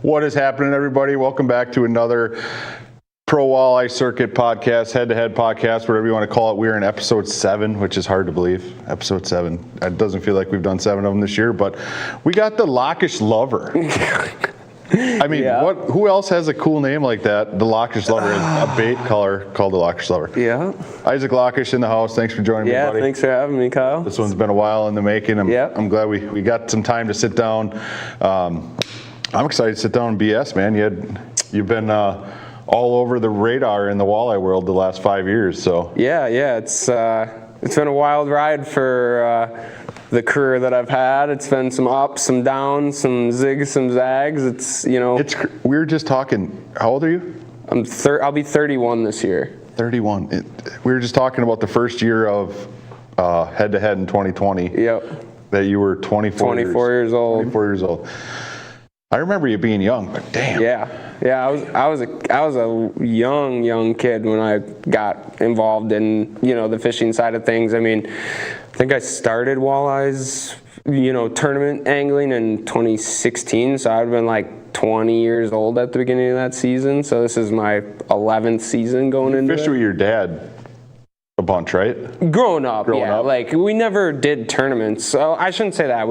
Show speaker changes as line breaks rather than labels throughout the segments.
What is happening, everybody? Welcome back to another Pro Walleye Circuit podcast, head-to-head podcast, whatever you want to call it. We're in episode 7, which is hard to believe. Episode 7. It doesn't feel like we've done 7 of them this year, but we got the Lakich Lover. I mean, who else has a cool name like that? The Lakich Lover is a bait color called the Lakich Lover.
Yeah.
Isaac Lakich in the house. Thanks for joining me, buddy.
Yeah, thanks for having me, Kyle.
This one's been a while in the making. I'm glad we got some time to sit down. I'm excited to sit down and BS, man. You've been all over the radar in the walleye world the last 5 years. So
yeah, it's been a wild ride for the career that I've had. It's been some ups, some downs, some zigs, some zags.
We were just talking. How old are you?
I'll be 31 this year.
31. We were just talking about the first year of head-to-head in 2020.
Yep.
That you were 24
years old.
24 years old. I remember you being young, but damn.
Yeah. I was a young kid when I got involved in the fishing side of things. I mean, I think I started walleyes, tournament angling in 2016. So I'd been like 20 years old at the beginning of that season. So this is my 11th season going into it.
You fished with your dad a bunch, right?
Growing up. Like we never did tournaments. So I shouldn't say that.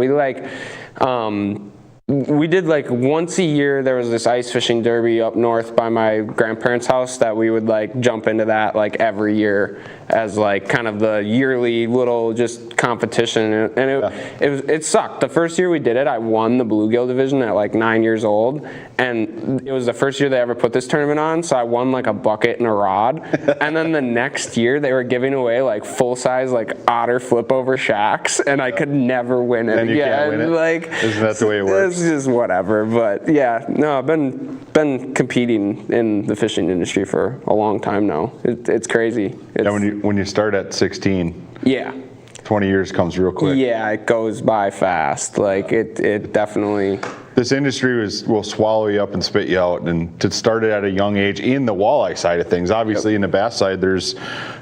We did like once a year. There was this ice fishing derby up north by my grandparents' house that we would like jump into that like every year as like kind of the yearly little just competition. And it sucked. The first year we did it, I won the bluegill division at like 9 years old, and it was the first year they ever put this tournament on. So I won like a bucket and a rod. And then the next year they were giving away like full size like otter flip over shacks, and I could never win it.
And you can't win it.
Like,
isn't that the way it works?
It's just whatever. But yeah, no, I've been competing in the fishing industry for a long time now. It's crazy.
When you start at 16.
Yeah.
20 years comes real quick.
Yeah, it goes by fast. Like it definitely.
This industry will swallow you up and spit you out, and to start it at a young age in the walleye side of things. Obviously, in the bass side, there's,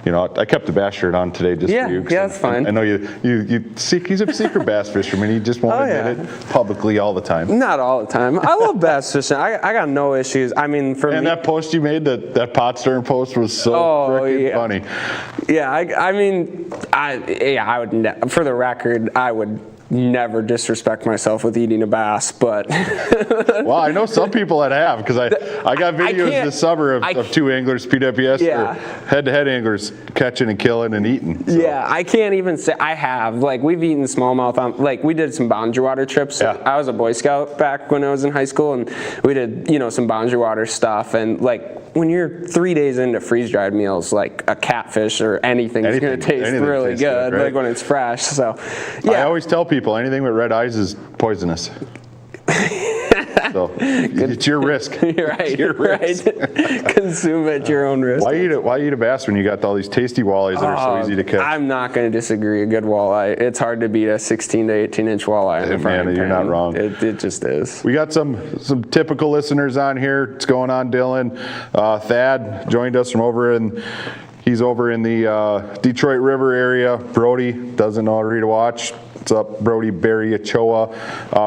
I kept the bass shirt on today just for you.
Yeah, that's fine.
I know he's a secret bass fisherman. He just won't admit it publicly all the time.
Not all the time. I love bass fishing. I got no issues. I mean, for me.
And that post you made, that pot stirring post, was so freaking funny.
Yeah, I would. For the record, I would never disrespect myself with eating a bass, but
well, I know some people that have, because I got videos this summer of two anglers, PWS, or head-to-head anglers catching and killing and eating. So. Yeah,
I can't even say I have. Like, we've eaten smallmouth on, like, we did some boundary water trips.
Yeah.
I was a Boy Scout back when I was in high school, and we did some boundary water stuff, and like when you're 3 days into freeze-dried meals, like a catfish or anything is going to taste really good, right? Like when it's fresh. So yeah, I
always tell people anything with red eyes is poisonous. So it's your risk.
You're right.
It's your risk.
Right. Consume at your own risk.
Why eat a bass when you got all these tasty walleyes that are so easy to catch?
I'm not going to disagree. A good walleye. It's hard to beat a 16 to 18 inch walleye.
Man, you're not wrong.
It just is.
We got some typical listeners on here. What's going on, Dylan? Thad joined us from he's over in the Detroit River area. Brody doesn't know how to read or watch. What's up, Brody Barry Ochoa?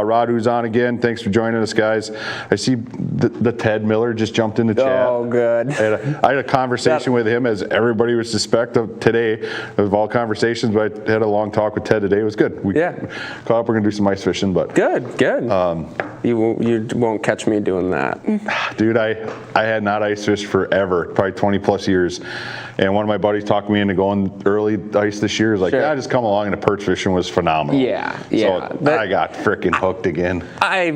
Radu's on again. Thanks for joining us, guys. I see the Ted Miller just jumped in the chat.
Oh, good.
I had a conversation with him, as everybody would suspect of today, of all conversations, but I had a long talk with Ted today. It was good. We caught up. We're going to do some ice fishing. But
Good. You won't catch me doing that.
Dude, I had not ice fished forever, probably 20 plus years. And one of my buddies talked me into going early ice this year. He was like, yeah, just come along, and the perch fishing was phenomenal.
Yeah.
So I got freaking hooked again.
I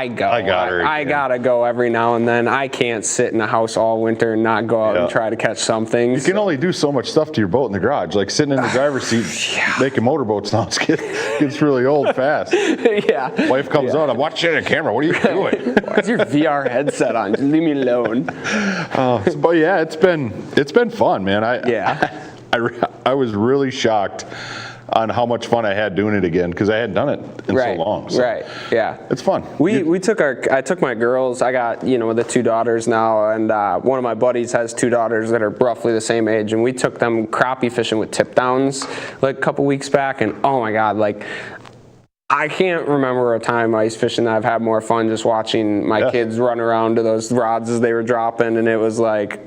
gotta go every now and then. I can't sit in the house all winter and not go out and try to catch something.
You can only do so much stuff to your boat in the garage. Like sitting in the driver's seat making motorboats now, gets really old fast.
Yeah.
Wife comes out, I'm watching the camera. What are you doing?
Why's your VR headset on? Just leave me alone.
But yeah, it's been fun, man. I was really shocked on how much fun I had doing it again, because I hadn't done it in so long. So it's fun.
I took my girls. I got the 2 daughters now, and one of my buddies has 2 daughters that are roughly the same age, and we took them crappie fishing with tip downs like a couple weeks back, and oh my god, like I can't remember a time ice fishing that I've had more fun just watching my kids run around to those rods as they were dropping, and it was like,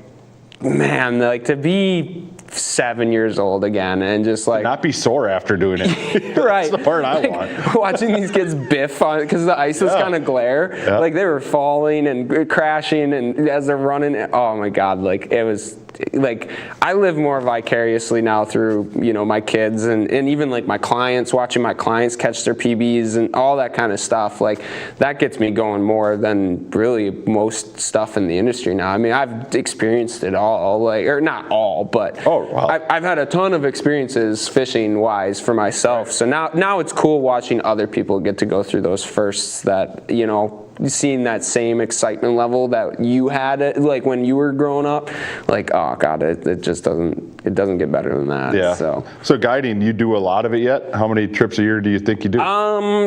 man, like to be 7 years old again and just like
not be sore after doing it.
Right.
That's the part I want.
Watching these kids biff on because the ice was kind of glare.
Yeah.
Like they were falling and crashing, and as they're running, oh my God, like it was like I live more vicariously now through, you know, my kids and even like my clients, watching my clients catch their PBs and all that kind of stuff. Like that gets me going more than really most stuff in the industry now. I mean, I've experienced it all, like, or not all, but
wow.
I've had a ton of experiences fishing wise for myself. So now it's cool watching other people get to go through those firsts that, you know, seeing that same excitement level that you had like when you were growing up, like, oh God, it just doesn't get better than that.
Yeah. So guiding, you do a lot of it yet? How many trips a year do you think you do?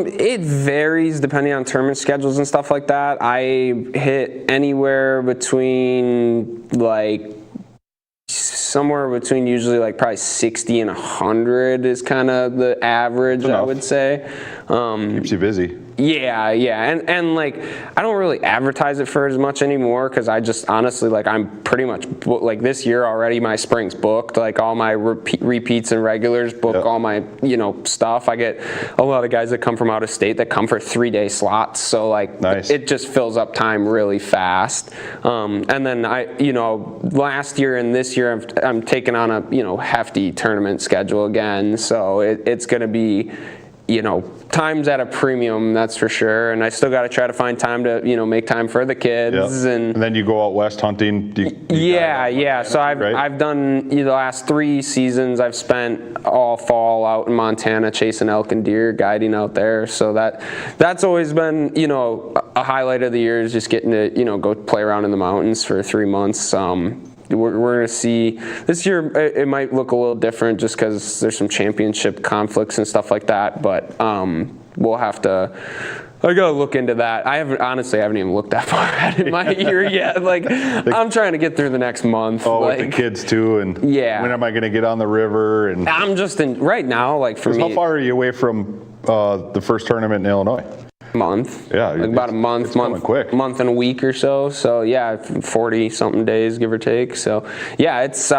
It varies depending on tournament schedules and stuff like that. I hit anywhere between like somewhere between usually like probably 60 and 100 is kind of the average, I would say.
Keeps you busy.
Yeah, and like I don't really advertise it for as much anymore because I just honestly like I'm pretty much like this year already my spring's booked, like all my repeats and regulars book all my, you know, stuff. I get a lot of guys that come from out of state that come for 3-day slots, so like it just fills up time really fast. And then I, you know, last year and this year I'm taking on a, you know, hefty tournament schedule again, so it's going to be, you know, time's at a premium, that's for sure. And I still got to try to find time to, you know, make time for the kids. And
then you go out west hunting.
Yeah. So I've done the last 3 seasons. I've spent all fall out in Montana chasing elk and deer, guiding out there. So that's always been, you know, a highlight of the year is just getting to, you know, go play around in the mountains for 3 months. We're going to see this year. It might look a little different just because there's some championship conflicts and stuff like that. But we'll have to. I gotta look into that. I haven't even looked that far ahead in my year yet. Like I'm trying to get through the next month.
Oh,
like,
with the kids too, and when am I going to get on the river? And
I'm just in right now. Like for me,
how far are you away from the first tournament in Illinois?
Month.
Yeah,
like about a month
quick.
Month and a week or so. So yeah, 40 something days, give or take. So yeah, it's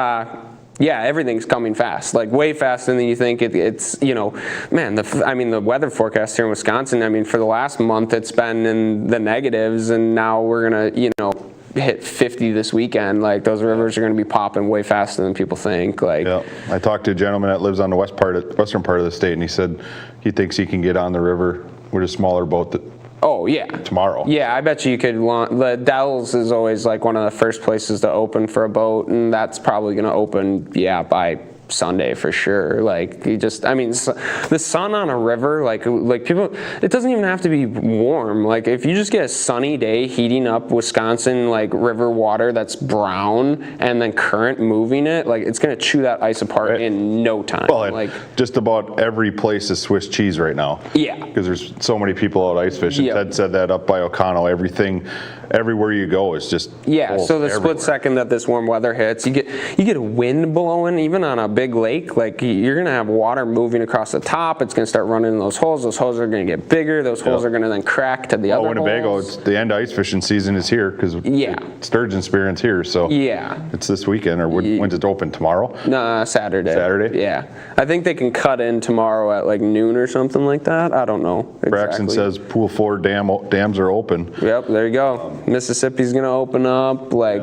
everything's coming fast, like way faster than you think. It's, you know, man, the weather forecast here in Wisconsin, I mean, for the last month it's been in the negatives, and now we're gonna, you know, hit 50 this weekend. Like those rivers are going to be popping way faster than people think. Like,
yeah, I talked to a gentleman that lives on the western part of the state, and he said he thinks he can get on the river with a smaller boat tomorrow.
Yeah, I bet you could. The Dells is always like one of the first places to open for a boat, and that's probably going to open by Sunday for sure. Like you just, I mean, the sun on a river, like people, it doesn't even have to be warm. Like if you just get a sunny day heating up Wisconsin like river water that's brown and then current moving it, like it's gonna chew that ice apart in no time.
Well,
like
just about every place is Swiss cheese right now.
Yeah,
because there's so many people out ice fishing. Ted said that up by O'Connell, everywhere you go is just
so the split second that this warm weather hits, you get a wind blowing even on a big lake. Like you're gonna have water moving across the top. It's gonna start running in those holes are gonna get bigger. Those holes are gonna then crack to the other
Winnebago,
holes.
it's the end of ice fishing season is here because sturgeon spearing's here, so it's this weekend. Or when's it open? Tomorrow?
No, Saturday. Yeah, I think they can cut in tomorrow at like noon or something like that. I don't know exactly.
Braxton says Pool 4 dams are open.
Yep, there you go. Mississippi's gonna open up. Like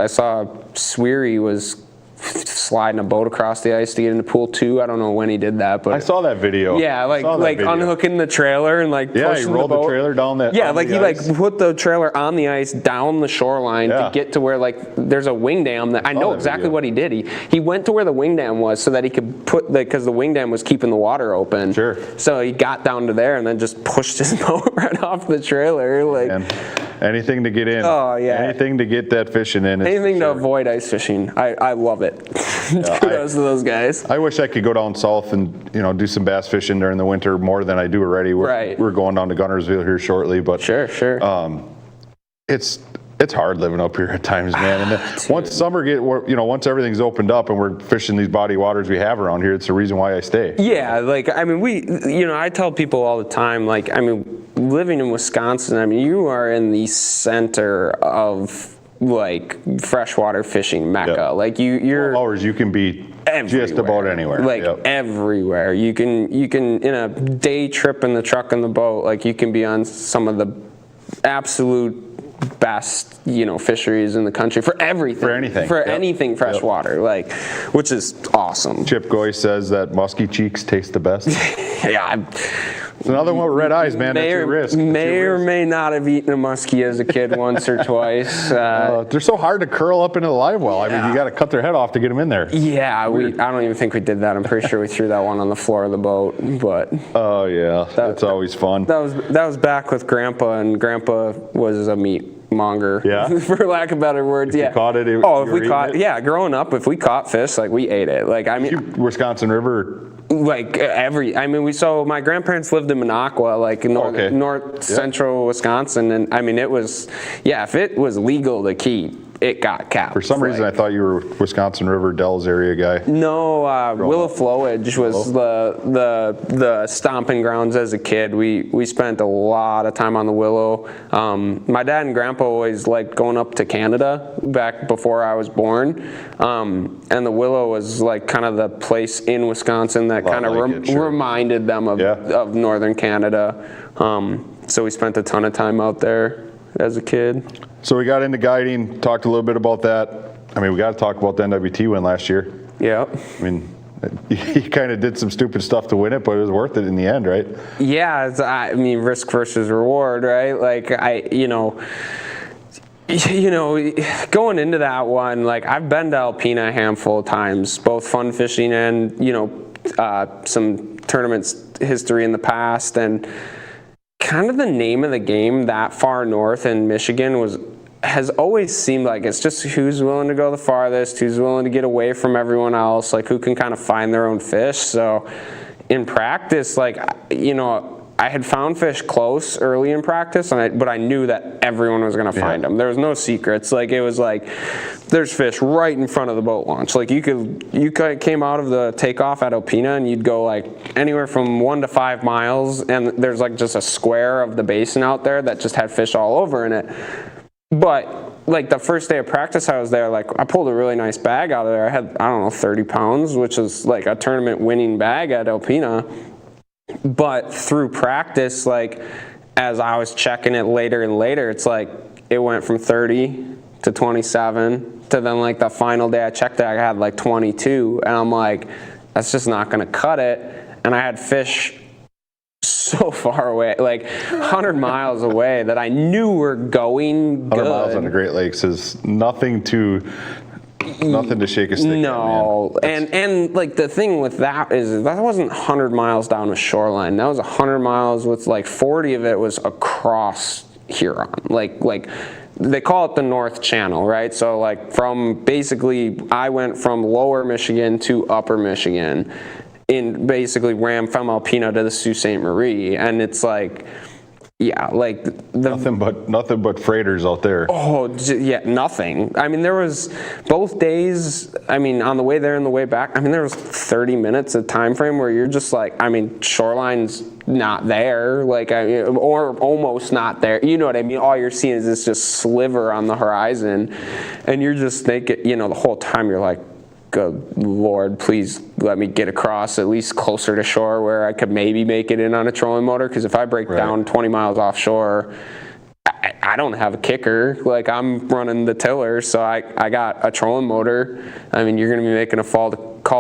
I saw Sweary was sliding a boat across the ice to get into Pool 2. I don't know when he did that, but
I saw that video.
Yeah, like unhooking the trailer and like pushing
he rolled
the boat.
The trailer down that.
Yeah, like he like put the trailer on the ice down the shoreline to get to where like there's a wing dam that I know exactly what he did. He went to where the wing dam was so that he could put because the wing dam was keeping the water open.
Sure.
So he got down to there and then just pushed his boat right off the trailer. Like
anything to get in.
Oh yeah.
Anything to get that fishing in.
Anything to avoid ice fishing. I love it. Kudos to those guys.
I wish I could go down south and do some bass fishing during the winter more than I do already. We're going down to Gunnersville here shortly, but
sure.
it's hard living up here at times, man. And then once summer once everything's opened up and we're fishing these body waters we have around here, it's the reason why I stay.
Yeah, like, I mean, I tell people all the time, like, I mean, living in Wisconsin, I mean, you are in the center of, like, freshwater fishing mecca.
Yep.
Like, you're
12 hours, you can be just about anywhere.
Like, everywhere. You can, in a day trip in the truck and the boat, like, you can be on some of the absolute best, fisheries in the country for everything. For anything freshwater, like, which is awesome.
Chip Goy says that musky cheeks taste the best.
Yeah.
It's another one with red eyes, man. That's your risk.
Or may not have eaten a muskie as a kid once or twice.
They're so hard to curl up into the live well. I mean, you got to cut their head off to get them in there.
Yeah, I don't even think we did that. I'm pretty sure we threw that one on the floor of the boat. But
oh yeah, that's always fun.
That was back with Grandpa, and Grandpa was a meat monger.
Yeah.
For lack of better words.
If you caught it.
Growing up, if we caught fish, like, we ate it. Like, I mean,
Wisconsin River.
Like, so my grandparents lived in Minocqua, like, north central Wisconsin, and I mean, it was, if it was legal to keep, it got capped.
For some reason, I thought you were Wisconsin River Dells area guy.
No, Willow Flowage was the stomping grounds as a kid. We spent a lot of time on the Willow. My dad and Grandpa always liked going up to Canada back before I was born, and the Willow was like kind of the place in Wisconsin that kind of reminded them of northern Canada. So we spent a ton of time out there as a kid.
So we got into guiding, talked a little bit about that. I mean, we got to talk about the NWT win last year.
Yeah.
I mean, you kind of did some stupid stuff to win it, but it was worth it in the end, right?
Yeah, I mean, risk versus reward, right? Like, going into that one, like, I've been to Alpena a handful of times, both fun fishing and, some tournaments history in the past, and kind of the name of the game that far north in Michigan has always seemed like it's just who's willing to go the farthest, who's willing to get away from everyone else, like, who can kind of find their own fish. So in practice, like, I had found fish close early in practice, but I knew that everyone was going to find them. There was no secrets. Like, it was like, there's fish right in front of the boat launch. Like, you came out of the takeoff at Alpena, and you'd go like anywhere from 1 to 5 miles, and there's like just a square of the basin out there that just had fish all over in it. But like the first day of practice I was there, like, I pulled a really nice bag out of there. I had, 30 pounds, which is like a tournament winning bag at Alpena. But through practice, like, as I was checking it later and later, it's like it went from 30 to 27 to then, like, the final day I checked it, I had like 22, and I'm like, that's just not going to cut it. And I had fish so far away, like 100 miles away, that I knew were going good.
100 miles on the Great Lakes is nothing to shake a stick at, man.
And like, the thing with that is that wasn't 100 miles down a shoreline. That was 100 miles with like 40 of it was across Huron. Like they call it the North Channel, right? So like, from basically, I went from lower Michigan to upper Michigan, in basically ran from Alpena to the Sault Ste. Marie, and it's like, like
nothing but freighters out there.
Oh yeah, nothing. I mean, there was both days. I mean, on the way there and the way back, I mean, there was 30 minutes of time frame where you're just like, I mean, shoreline's not there, like, or almost not there. You know what I mean? All you're seeing is this just sliver on the horizon, and you're just thinking, the whole time you're like, good Lord, please let me get across at least closer to shore where I could maybe make it in on a trolling motor, because if I break down 20 miles offshore, I don't have a kicker. Like, I'm running the tiller, so I got a trolling motor. I mean, you're going to be making a call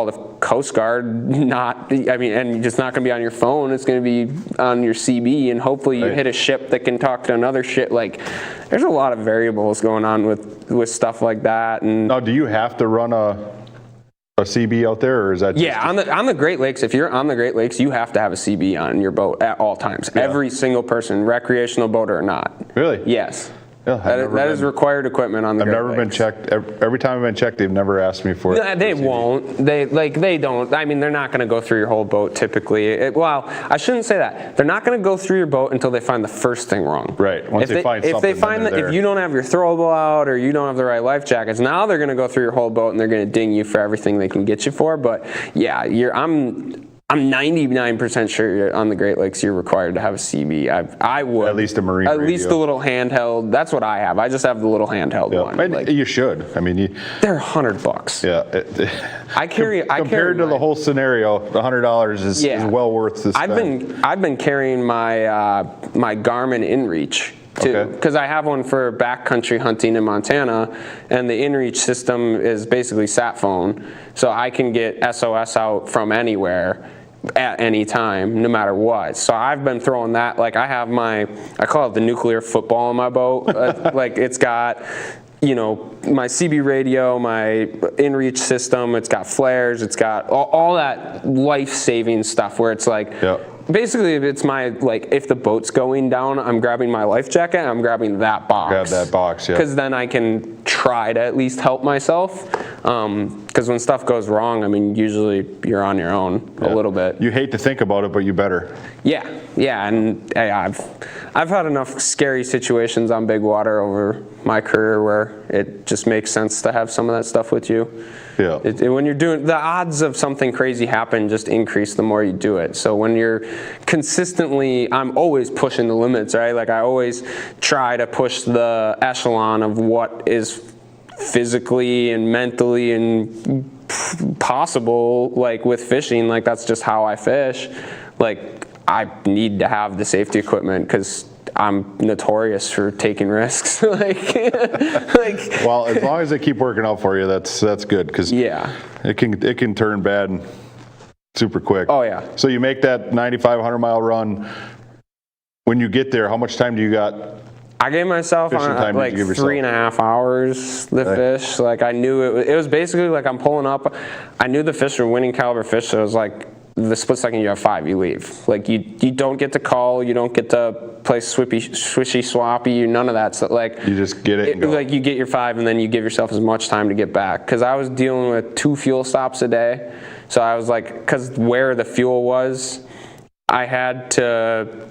to Coast Guard, and you're just not going to be on your phone. It's going to be on your CB, and hopefully you hit a ship that can talk to another ship. Like, there's a lot of variables going on with stuff like that. And
now, do you have to run a CB out there, or is that
on the Great Lakes? If you're on the Great Lakes, you have to have a CB on your boat at all times. Every single person, recreational boat or not.
Really?
Yes. That is required equipment on the Great
I've never been checked. Every time I've been checked, they've never asked me for it.
No, they won't. They don't. I mean, they're not going to go through your whole boat typically. Well, I shouldn't say that. They're not going to go through your boat until they find the first thing wrong.
Right. Once they find something,
if they find that if you don't have your throwable out or you don't have the right life jackets, now they're going to go through your whole boat and they're going to ding you for everything they can get you for. But yeah, I'm 99% sure on the Great Lakes you're required to have a CB. I would.
At least a marine radio.
At least the little handheld. That's what I have. I just have the little handheld one.
Like, you should. I mean,
they're $100.
Yeah.
I carry.
Compared to the whole scenario, the $100 is well worth the spend.
I've been carrying my my Garmin InReach too, because I have one for backcountry hunting in Montana, and the InReach system is basically sat phone, so I can get SOS out from anywhere at any time, no matter what. So I've been throwing that. Like I call it the nuclear football in my boat. Like it's got, my CB radio, my InReach system. It's got flares. It's got all that life-saving stuff where it's like. Yep. Basically, it's if the boat's going down, I'm grabbing my life jacket and I'm grabbing that box.
Grab that box, yeah.
Because then I can try to at least help myself. Because when stuff goes wrong, I mean, usually you're on your own a little bit.
You hate to think about it, but you better.
Yeah, and I've had enough scary situations on big water over my career where it just makes sense to have some of that stuff with you.
Yeah.
When you're doing, the odds of something crazy happen just increase the more you do it. So when you're consistently, I'm always pushing the limits, right? Like I always try to push the echelon of what is physically and mentally and possible, like with fishing. Like that's just how I fish. Like I need to have the safety equipment because I'm notorious for taking risks.
Well, as long as they keep working out for you, that's good because it can turn bad super quick.
Oh yeah.
So you make that 95-100 mile run. When you get there, how much time do you got?
I gave myself like 3.5 hours to fish. Like I knew it was basically like I'm pulling up. I knew the fish were winning caliber fish, so it was like the split second you have 5, you leave. Like you don't get to call, you don't get to play swishy swappy, none of that. So like
you just get it and go.
Like you get your 5 and then you give yourself as much time to get back. Because I was dealing with 2 fuel stops a day, so I was like, because where the fuel was, I had to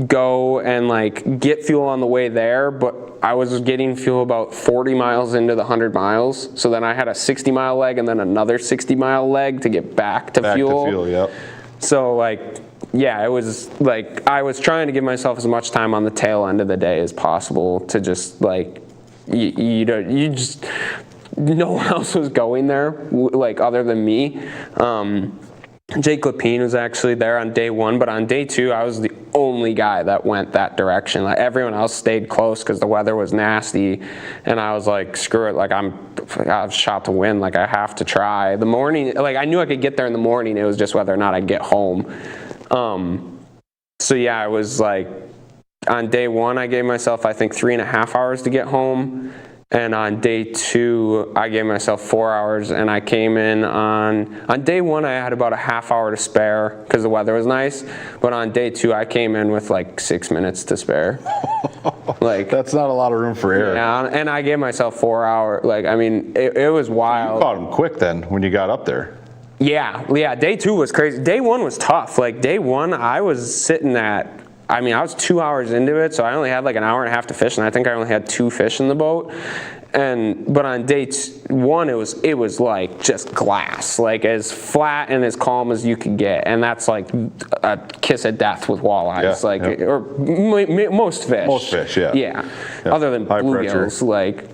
go and like get fuel on the way there, but I was getting fuel about 40 miles into the 100 miles. So then I had a 60-mile leg and then another 60-mile leg to get back to fuel.
Back to fuel, yep.
So like, yeah, it was like I was trying to give myself as much time on the tail end of the day as possible to just like, you just, no one else was going there like other than me. Jake Lapine was actually there on day 1, but on day 2, I was the only guy that went that direction. Like everyone else stayed close because the weather was nasty, and I was like, screw it. Like I've shot to win. Like I have to try. The morning, like I knew I could get there in the morning. It was just whether or not I'd get home. So yeah, I was like, on day 1, I gave myself I think 3.5 hours to get home. And on day 2, I gave myself 4 hours, and I came in on day 1, I had about a half hour to spare because the weather was nice. But on day 2, I came in with like 6 minutes to spare. Like
that's not a lot of room for error.
Yeah, and I gave myself 4 hours. Like I mean, it was wild.
You caught them quick then when you got up there.
Yeah. Day 2 was crazy. Day 1 was tough. Like day 1, I was sitting at. I mean, I was 2 hours into it, so I only had like an hour and a half to fish, and I think I only had 2 fish in the boat. But on day 1, it was like just glass, like as flat and as calm as you could get, and that's like a kiss of death with walleyes, or most fish.
Most fish, yeah.
Other than bluegills, like.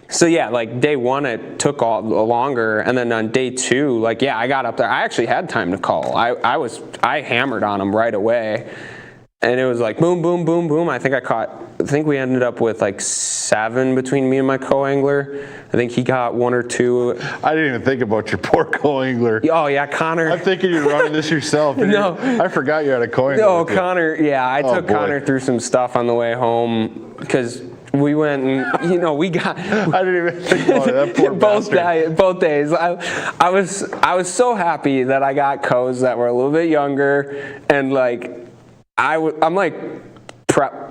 So yeah, like day 1 it took all longer, and then on day 2, like I got up there. I actually had time to call. I hammered on them right away. And it was like boom, boom, boom, boom. I think we ended up with like 7 between me and my co-angler. I think he got 1 or 2.
I didn't even think about your poor co-angler.
Oh yeah, Connor.
I'm thinking you're running this yourself.
No.
I forgot you had a co-angler.
No, Connor, I took Connor through some stuff on the way home because we went and we got.
I didn't even think about it. That poor bastard.
Both days. I was so happy that I got co's that were a little bit younger and like. I'm like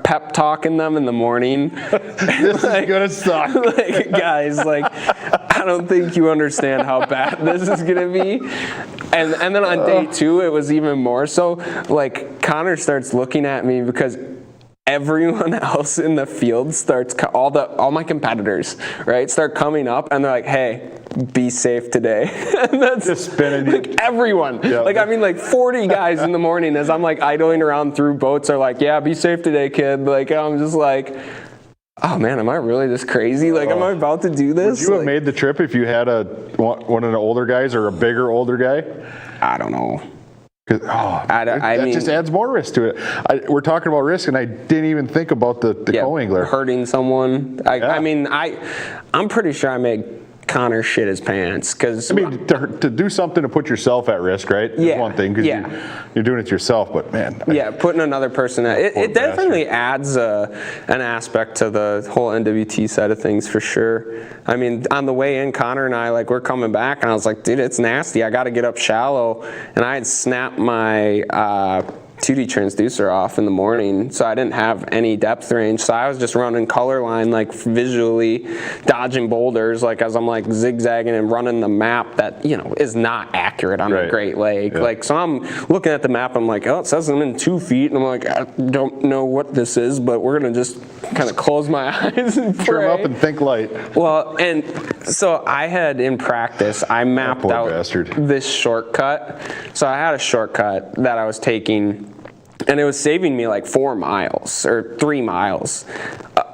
pep talking them in the morning.
This is gonna suck.
Like, guys, like, I don't think you understand how bad this is gonna be. And then on day 2, it was even more so. Like, Connor starts looking at me because everyone else in the field starts, all my competitors, right, start coming up, and they're like, hey, be safe today. And that's
just spinning
like everyone.
Yeah.
Like, I mean, like 40 guys in the morning as I'm like idling around through boats are like, yeah, be safe today, kid. Like, I'm just like, oh man, am I really this crazy? Like, am I about to do this?
Would you have made the trip if you had one of the older guys or a bigger older guy?
I don't know.
That just adds more risk to it. We're talking about risk, and I didn't even think about the co-angler.
Hurting someone. I mean, I'm pretty sure I made Connor shit his pants, because
I mean, to do something to put yourself at risk, right? Is one thing, because you're doing it yourself, but man.
Putting another person at it definitely adds an aspect to the whole NWT side of things, for sure. I mean, on the way in, Connor and I, like, we're coming back, and I was like, dude, it's nasty. I got to get up shallow, and I had snapped my 2D transducer off in the morning, so I didn't have any depth range, so I was just running color line, like, visually dodging boulders, like, as I'm like zigzagging and running the map that, you know, is not accurate on a Great Lake. Like, so I'm looking at the map, I'm like, oh, it says I'm in 2 feet, and I'm like, I don't know what this is, but we're gonna just kind of close my eyes and pray.
Trim up and think light.
Well, and so I had, in practice, I mapped out this shortcut. So I had a shortcut that I was taking, and it was saving me like 4 miles or 3 miles.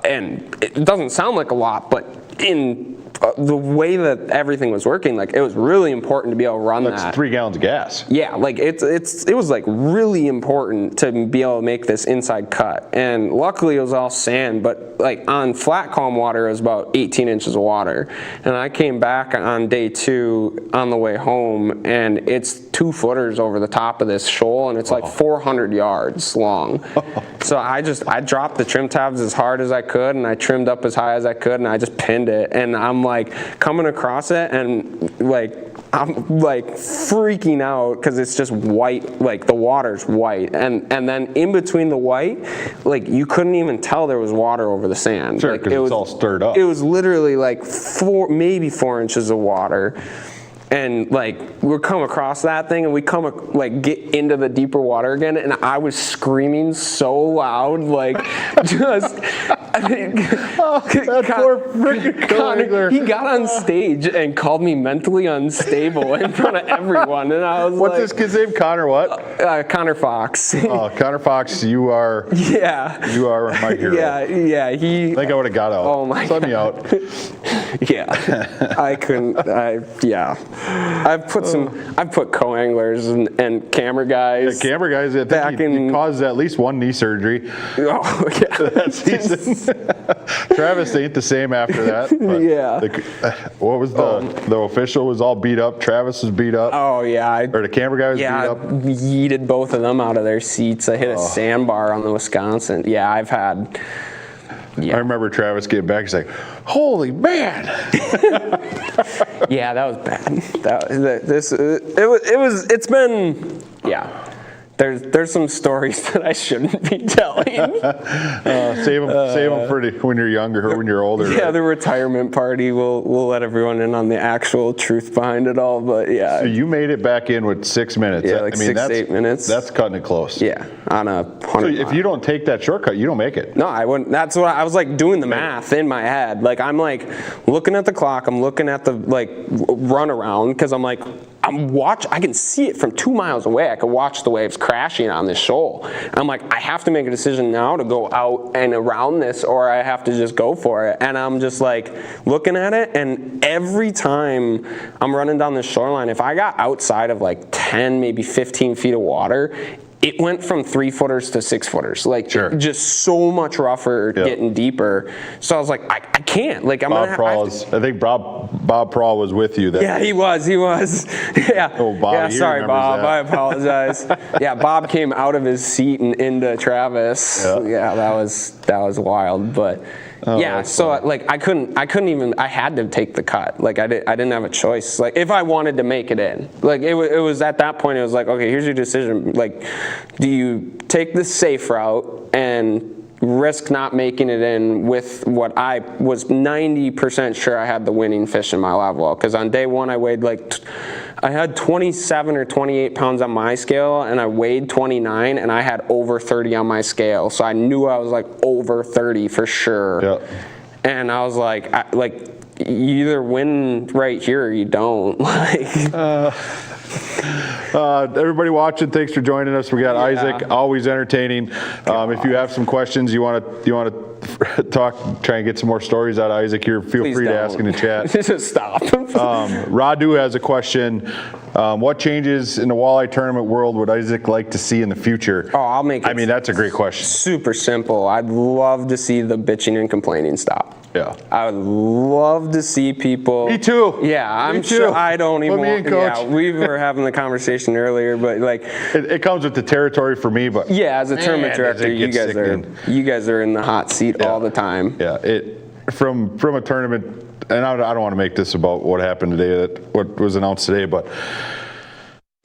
And it doesn't sound like a lot, but in the way that everything was working, like, it was really important to be able to run that.
That's 3 gallons of gas.
Yeah, like, it was like really important to be able to make this inside cut. And luckily it was all sand, but like on flat calm water it was about 18 inches of water. And I came back on day 2 on the way home, and it's 2 footers over the top of this shoal, and it's like 400 yards long. So I dropped the trim tabs as hard as I could, and I trimmed up as high as I could, and I just pinned it. And I'm like coming across it, and like I'm like freaking out because it's just white, like the water's white, and then in between the white, like you couldn't even tell there was water over the sand.
Sure,
like,
because it's all stirred up.
It was literally like maybe 4 inches of water. And like we come across that thing, and we get into the deeper water again, and I was screaming so loud, like just.
That poor freaking Connor.
He got on stage and called me mentally unstable in front of everyone, and I was
What's this kid's name? Connor what?
Connor Fox.
Connor Fox, you are.
Yeah.
You are my hero.
Yeah.
I think I would have got out.
Oh my God.
Let me out. Yeah.
I couldn't. I've put co-anglers and camera guys.
Yeah, camera guys. I think you caused at least 1 knee surgery.
Oh yeah.
That season. Travis ain't the same after that.
Yeah.
What was the official was all beat up. Travis was beat up.
Oh yeah.
Or the camera guy was beat up.
Yeah, yeeted both of them out of their seats. I hit a sandbar on the Wisconsin. Yeah, I've had. Yeah.
I remember Travis getting back. He's like, "Holy man!"
Yeah, that was bad. It's been. Yeah. There's some stories that I shouldn't be telling.
Save them for when you're younger or when you're older.
Yeah,
right?
the retirement party. We'll let everyone in on the actual truth behind it all. But yeah.
So you made it back in with 6 minutes.
Yeah, like 6 to 8 minutes.
That's cutting it close.
Yeah, on a 100.
So if you don't take that shortcut, you don't make it.
No, I wouldn't. That's what I was like doing the math in my head. Like I'm like looking at the clock. I'm looking at the like run around because I'm like. I can see it from 2 miles away. I can watch the waves crashing on this shoal. I'm like, I have to make a decision now to go out and around this, or I have to just go for it. And I'm just like looking at it, and every time I'm running down this shoreline, if I got outside of like 10, maybe 15 feet of water, it went from 3 footers to 6 footers, like just so much rougher, getting deeper. So I was like, I can't. Like I'm
I think Bob Prawl was with you.
Yeah, he was. Yeah.
Oh, Bob.
Yeah, sorry, Bob.
That.
I apologize. Yeah, Bob came out of his seat and into Travis. Yeah, that was wild, but. Yeah, so like I couldn't even. I had to take the cut. Like I didn't have a choice. Like if I wanted to make it in, like it was at that point. It was like, okay, here's your decision. Like, do you take the safe route and risk not making it in with what I was 90% sure I had the winning fish in my live well. Because on day one, I weighed I had 27 or 28 pounds on my scale, and I weighed 29, and I had over 30 on my scale. So I knew I was like over 30 for sure.
Yep.
And I was like, you either win right here or you don't.
Everybody watching, thanks for joining us. We got Isaac, always entertaining. If you have some questions, you want to talk, try and get some more stories out of Isaac here, feel free to ask in the chat.
Just stop.
Radu has a question. What changes in the walleye tournament world would Isaac like to see in the future?
Oh, I'll make it.
I mean, that's a great question.
Super simple. I'd love to see the bitching and complaining stop.
Yeah.
I would love to see people.
Me too.
Yeah, I'm sure I don't even.
Put me in, coach.
Yeah, we were having the conversation earlier, but like,
it comes with the territory for me. But
yeah, as a tournament director, you guys are in the hot seat all the time.
Yeah, from a tournament, and I don't want to make this about what happened today, what was announced today, but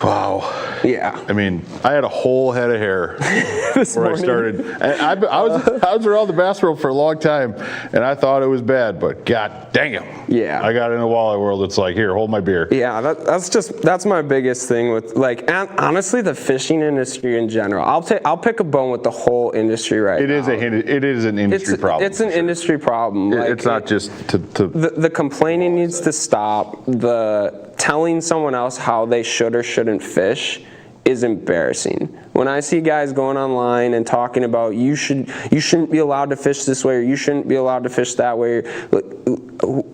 wow.
Yeah.
I mean, I had a whole head of hair where I started. And I was around the bass world for a long time, and I thought it was bad, but god damn.
Yeah.
I got in the walleye world. It's like, here, hold my beer.
Yeah, that's my biggest thing with, like, honestly, the fishing industry in general. I'll pick a bone with the whole industry right now.
It is an industry problem.
It's an industry problem.
It's not just to
the complaining needs to stop. The telling someone else how they should or shouldn't fish is embarrassing. When I see guys going online and talking about you shouldn't be allowed to fish this way, or you shouldn't be allowed to fish that way,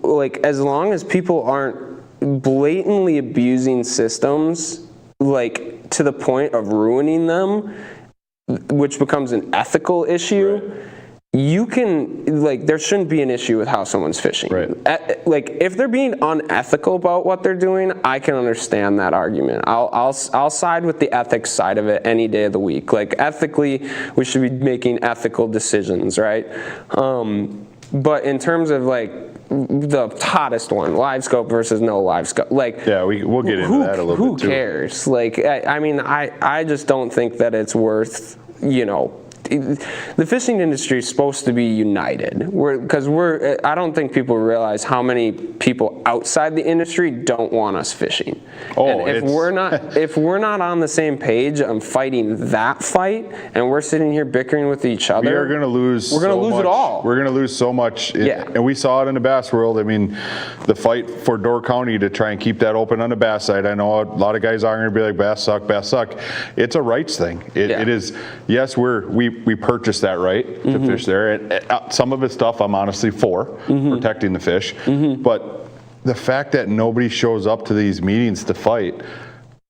like as long as people aren't blatantly abusing systems, like to the point of ruining them, which becomes an ethical issue. Right. You can, like, there shouldn't be an issue with how someone's fishing.
Right.
Like, if they're being unethical about what they're doing, I can understand that argument. I'll side with the ethics side of it any day of the week. Like, ethically, we should be making ethical decisions, right? But in terms of, like, the hottest one, live scope versus no live scope, like,
yeah, we'll get into that a little bit too.
Who cares? Like, I mean, I just don't think that it's worth, the fishing industry is supposed to be united. I don't think people realize how many people outside the industry don't want us fishing.
Oh,
and if we're not on the same page, I'm fighting that fight, and we're sitting here bickering with each other.
We are going to lose.
We're going to lose it all.
We're going to lose so much. And we saw it in the bass world. I mean, the fight for Door County to try and keep that open on the bass side. I know a lot of guys are going to be like, bass suck, bass suck. It's a rights thing. It is. Yes, we purchased that right to fish there. And some of it's stuff I'm honestly for, protecting the fish. But the fact that nobody shows up to these meetings to fight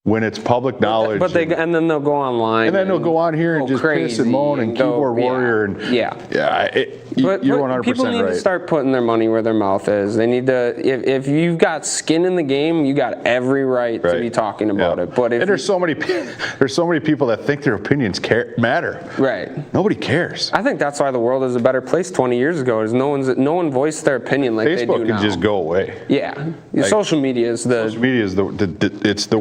when it's public knowledge.
And then they'll go online.
And then they'll go on here and just piss and moan and keyboard warrior. And you're 100%
people need
right.
to start putting their money where their mouth is. They need to, if you've got skin in the game, you got every right to be talking about it. But
there's so many people that think their opinions matter.
Right.
Nobody cares.
I think that's why the world is a better place 20 years ago. Is no one voiced their opinion like they do now.
Facebook can just go away.
Yeah. Social media is the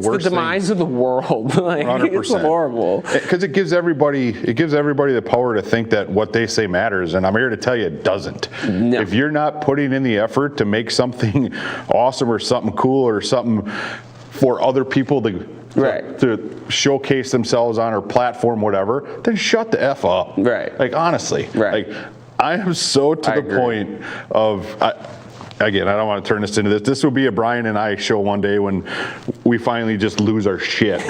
worst
thing.
Of the world. Like,
100%.
It's horrible.
Because it gives everybody the power to think that what they say matters, and I'm here to tell you it doesn't.
No.
If you're not putting in the effort to make something awesome or something cool or something for other people to showcase themselves on or platform, whatever, then shut the F up.
Right.
Like, honestly.
Right.
Like, I am so to the point of... Again, I don't want to turn this into this. This will be a Brian and I show one day when we finally just lose our shit.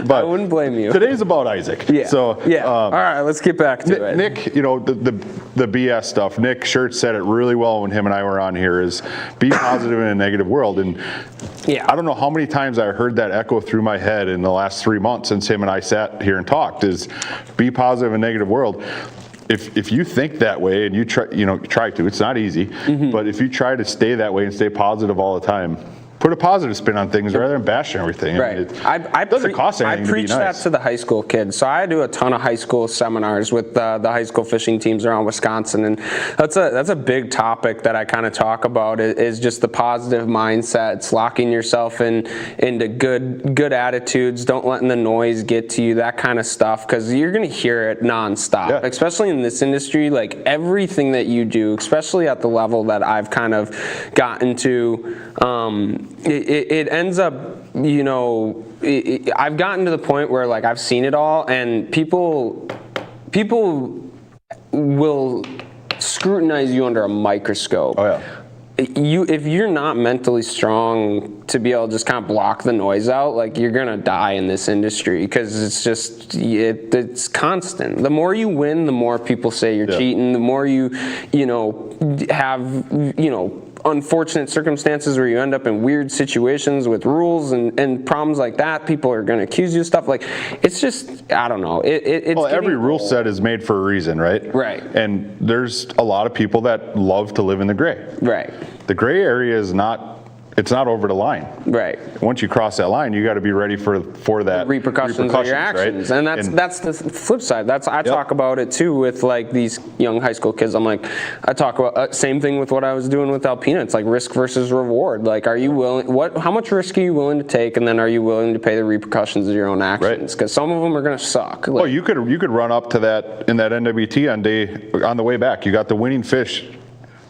But
I wouldn't blame you.
Today's about Isaac.
Yeah.
So
all right, let's get back to it.
Nick, the BS stuff. Nick Schertz said it really well when him and I were on here. Is be positive in a negative world. And I don't know how many times I heard that echo through my head in the last 3 months since him and I sat here and talked. Is be positive in a negative world. If you think that way and you try to, it's not easy, but if you try to stay that way and stay positive all the time, put a positive spin on things rather than bashing everything.
Right.
It doesn't cost anything to be nice.
I preach that to the high school kids. So I do a ton of high school seminars with the high school fishing teams around Wisconsin, and that's a big topic that I kind of talk about is just the positive mindset. It's locking yourself into good attitudes. Don't letting the noise get to you, that kind of stuff, because you're going to hear it nonstop, especially in this industry. Like everything that you do, especially at the level that I've kind of gotten to, it ends up, I've gotten to the point where like I've seen it all, and people will scrutinize you under a microscope.
Oh yeah.
If you're not mentally strong to be able to just kind of block the noise out, like you're gonna die in this industry, because it's just it's constant. The more you win, the more people say you're cheating. The more you have unfortunate circumstances where you end up in weird situations with rules and problems like that, people are going to accuse you of stuff. Like, it's just, I don't know. It's
every rule set is made for a reason, right?
Right.
And there's a lot of people that love to live in the gray.
Right.
The gray area is not over the line.
Right.
Once you cross that line, you got to be ready for that
repercussions of your actions, right? And that's the flip side. I talk about it too with like these young high school kids. I'm like, I talk about same thing with what I was doing with Alpina. It's like risk versus reward. Like, are you willing? How much risk are you willing to take, and then are you willing to pay the repercussions of your own actions? Because some of them are going to suck.
Like, you could run up to that in that NWT on the way back. You got the winning fish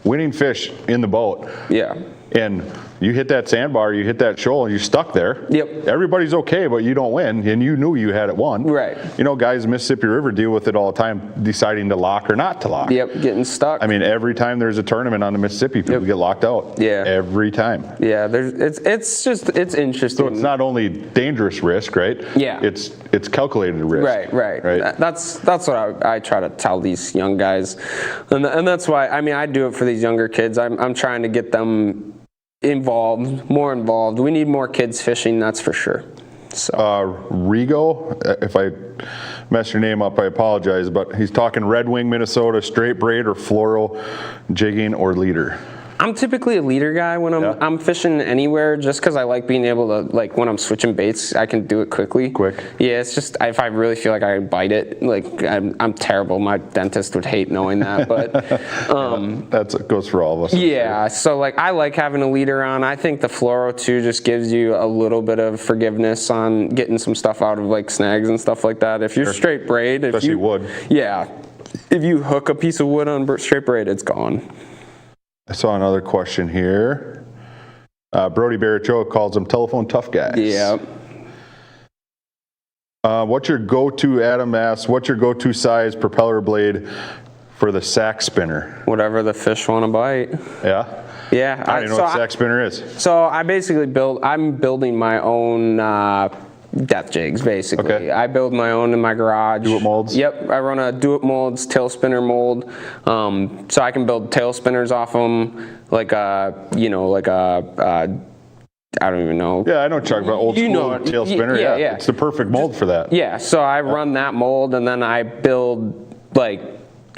in the boat.
Yeah.
And you hit that sandbar, you hit that shoal, and you're stuck there.
Yep.
Everybody's okay, but you don't win, and you knew you had it won.
Right.
Guys in Mississippi River deal with it all the time, deciding to lock or not to lock.
Yep, getting stuck.
I mean, every time there's a tournament on the Mississippi, people get locked out.
Yeah.
Every time.
Yeah, it's interesting.
So it's not only dangerous risk, right?
Yeah.
It's calculated risk.
Right. That's what I try to tell these young guys, and that's why I do it for these younger kids. I'm trying to get them more involved. We need more kids fishing, that's for sure. So
Rigo, if I mess your name up, I apologize, but he's talking Red Wing, Minnesota, straight braid or fluoro, jigging or leader.
I'm typically a leader guy when I'm fishing anywhere, just because I like being able to, like, when I'm switching baits, I can do it quickly.
Quick.
Yeah, it's just if I really feel like I bite it, like I'm terrible. My dentist would hate knowing that, but
that goes for all of us.
Yeah, so like I like having a leader on. I think the fluoro too just gives you a little bit of forgiveness on getting some stuff out of like snags and stuff like that. If you're straight braid,
especially wood.
Yeah, if you hook a piece of wood on straight braid, it's gone.
I saw another question here. Brody Barachoa calls them telephone tough guys.
Yeah.
What's your go-to, Adam asks, what's your go-to size propeller blade for the sack spinner?
Whatever the fish want to bite.
Yeah?
Yeah.
I don't even know what sack spinner is.
So I basically I'm building my own death jigs, basically.
Okay.
I build my own in my garage.
Do-it molds?
Yep, I run a do-it molds tail spinner mold, so I can build tail spinners off them, I don't even know.
Yeah, I know what you're talking about, old school tail spinner. Yeah, it's the perfect mold for that.
Yeah, so I run that mold, and then I build, like,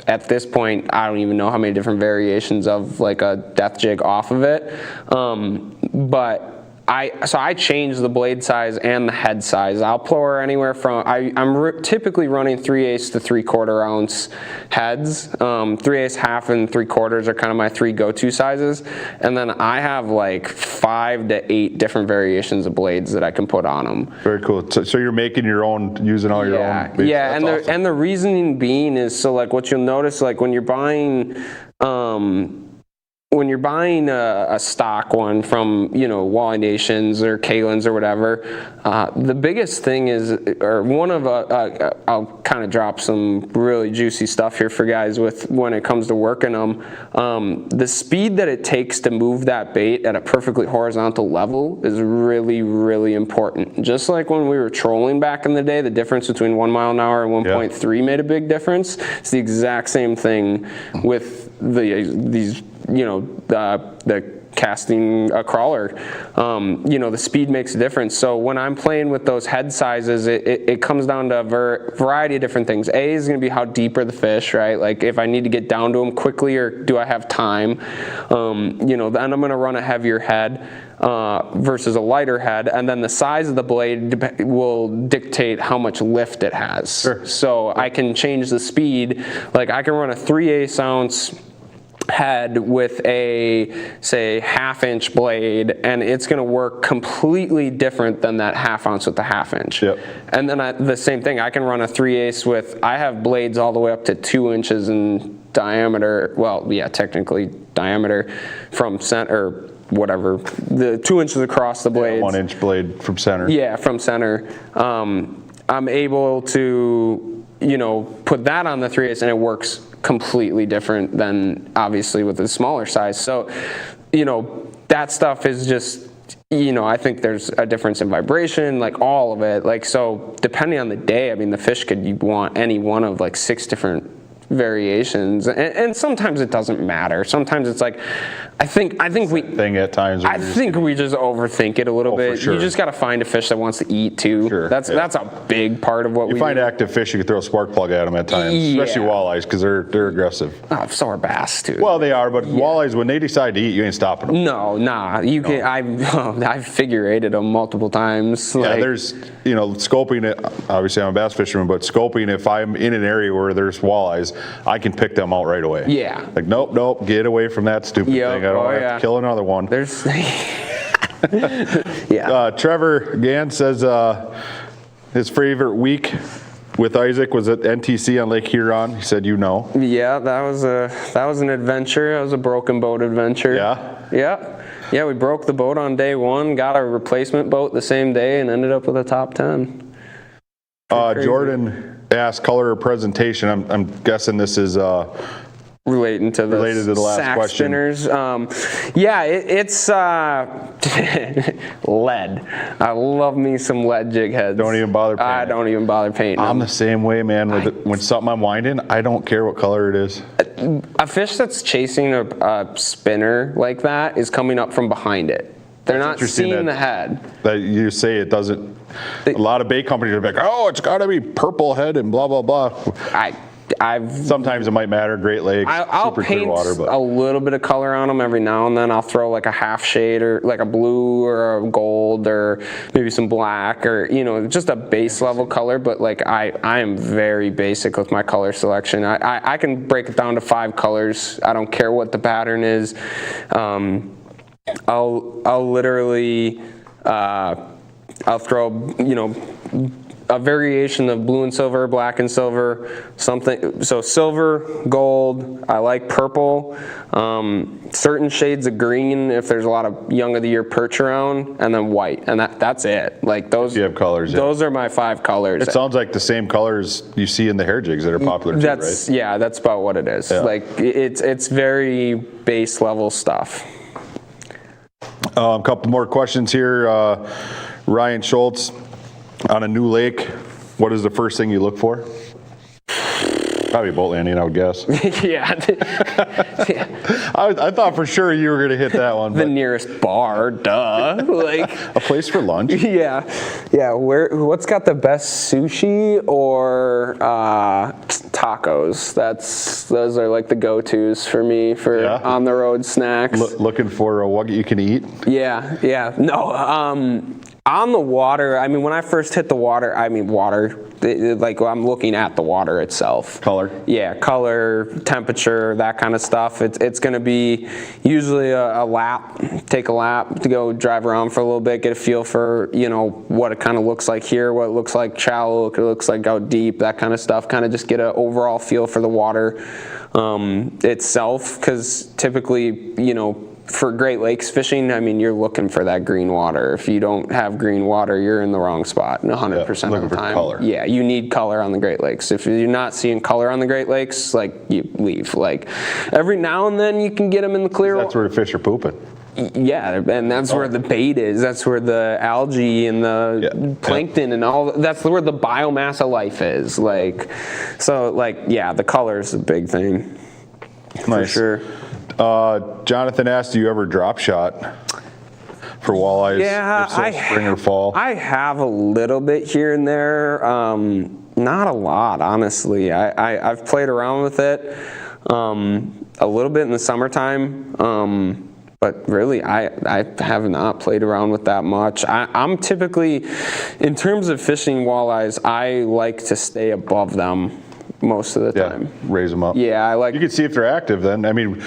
at this point, I don't even know how many different variations of like a death jig off of it, but I change the blade size and the head size. I'll plow anywhere from, I'm typically running 3/8 to 3/4 ounce heads. 3/8, half, and 3/4 are kind of my three go-to sizes. And then I have like 5 to 8 different variations of blades that I can put on them.
Very cool. So you're making your own, using all your own blades.
Yeah, and
awesome.
And the reasoning being is, so like what you'll notice, like when you're buying, a stock one from, Walleye Nations or Kalen's or whatever, the biggest thing is, or one of, I'll kind of drop some really juicy stuff here for guys when it comes to working them. The speed that it takes to move that bait at a perfectly horizontal level is really, really important. Just like when we were trolling back in the day, the difference between 1 mile an hour and 1.3 made a big difference. It's the exact same thing with the casting a crawler. The speed makes a difference. So when I'm playing with those head sizes, it comes down to a variety of different things. A is going to be how deep are the fish, right? Like if I need to get down to them quickly or do I have time? Then I'm going to run a heavier head versus a lighter head. And then the size of the blade will dictate how much lift it has.
Sure.
So I can change the speed. Like I can run a 3/8 ounce head with a, say, 1/2 inch blade, and it's going to work completely different than that 1/2 ounce with the 1/2 inch.
Yep.
And then the same thing, I can run a 3/8 with, I have blades all the way up to 2 inches in diameter. Well, yeah, technically diameter from center, whatever, the 2 inches across the blades.
1 inch blade from center.
Yeah, from center. I'm able to, put that on the 3/8 and it works completely different than obviously with a smaller size. So, that stuff is just, I think there's a difference in vibration, like all of it. Like, so depending on the day, I mean, the fish could want any one of like 6 different variations, and sometimes it doesn't matter. Sometimes it's like, I think we
at times.
I think we just overthink it a little bit.
For sure.
You just got to find a fish that wants to eat too.
Sure,
that's a big part of what we
find
do.
active fish. You can throw a spark plug at them at times, especially walleyes because they're aggressive.
Oh, so are bass too.
Well, they are, but walleyes, when they decide to eat, you ain't stopping them.
No, nah. You can. I've figure eighted them multiple times.
Yeah,
Like,
there's scoping it. Obviously, I'm a bass fisherman, but scoping, if I'm in an area where there's walleyes, I can pick them out right away.
Yeah.
Like nope, get away from that stupid thing. I don't have to kill another one.
There's. Yeah.
Trevor Gann says his favorite week with Isaac was at NTC on Lake Huron. He said,
Yeah, that was an adventure. That was a broken boat adventure.
Yeah.
Yeah, we broke the boat on day one, got a replacement boat the same day, and ended up with a top 10.
Jordan asked color or presentation. I'm guessing this is
related to the
last
sack
question.
spinners. It's lead. I love me some lead jig heads.
Don't even bother painting.
I don't even bother painting
I'm
them.
the same way, man. When something I'm winding, I don't care what color it is.
A fish that's chasing a spinner like that is coming up from behind it. They're not seeing the head.
That you say it doesn't. A lot of bait companies are like, oh, it's got to be purple head and blah blah blah. Sometimes it might matter. Great Lakes,
I'll
super
paint
clear water, but
a little bit of color on them every now and then. I'll throw like a half shade or like a blue or a gold or maybe some black or just a base level color. But like I am very basic with my color selection. I can break it down to 5 colors. I don't care what the pattern is. I'll literally I'll throw a variation of blue and silver, black and silver, something. So silver, gold. I like purple. Certain shades of green if there's a lot of young of the year perch around, and then white, and that's it. Like those.
You have colors.
Those are my 5 colors.
It sounds like the same colors you see in the hair jigs that are popular too, right?
Yeah, that's about what it is.
Yeah.
Like it's very base level stuff.
A couple more questions here. Ryan Schultz, on a new lake, what is the first thing you look for? Probably boat landing, I would guess.
Yeah.
I thought for sure you were going to hit that one.
The nearest bar, duh. Like
a place for lunch?
Yeah. What's got the best sushi or tacos? Those are like the go-tos for me for on the road snacks.
Looking for what you can eat?
Yeah. No, on the water, I mean, when I first hit the water, like I'm looking at the water itself.
Color?
Yeah, color, temperature, that kind of stuff. It's going to be usually a lap, take a lap to go drive around for a little bit, get a feel for, what it kind of looks like here, what it looks like shallow, what it looks like out deep, that kind of stuff. Kind of just get an overall feel for the water itself, because typically, for Great Lakes fishing, I mean, you're looking for that green water. If you don't have green water, you're in the wrong spot 100% of the time.
Color.
Yeah, you need color on the Great Lakes. If you're not seeing color on the Great Lakes, like, you leave. Like, every now and then you can get them in the clear water.
That's where the fish are pooping.
Yeah, and that's where the bait is. That's where the algae and the plankton and all. That's where the biomass of life is. Like, so, like, yeah, the color is a big thing.
Nice.
For sure.
Jonathan asked, do you ever drop shot for walleyes?
Yeah,
if so, spring or fall?
I have a little bit here and there. Not a lot, honestly. I've played around with it a little bit in the summertime, but really I have not played around with that much. I'm typically, in terms of fishing walleyes, I like to stay above them most of the time.
Raise them up.
Yeah, I like.
You can see if they're active then. I mean,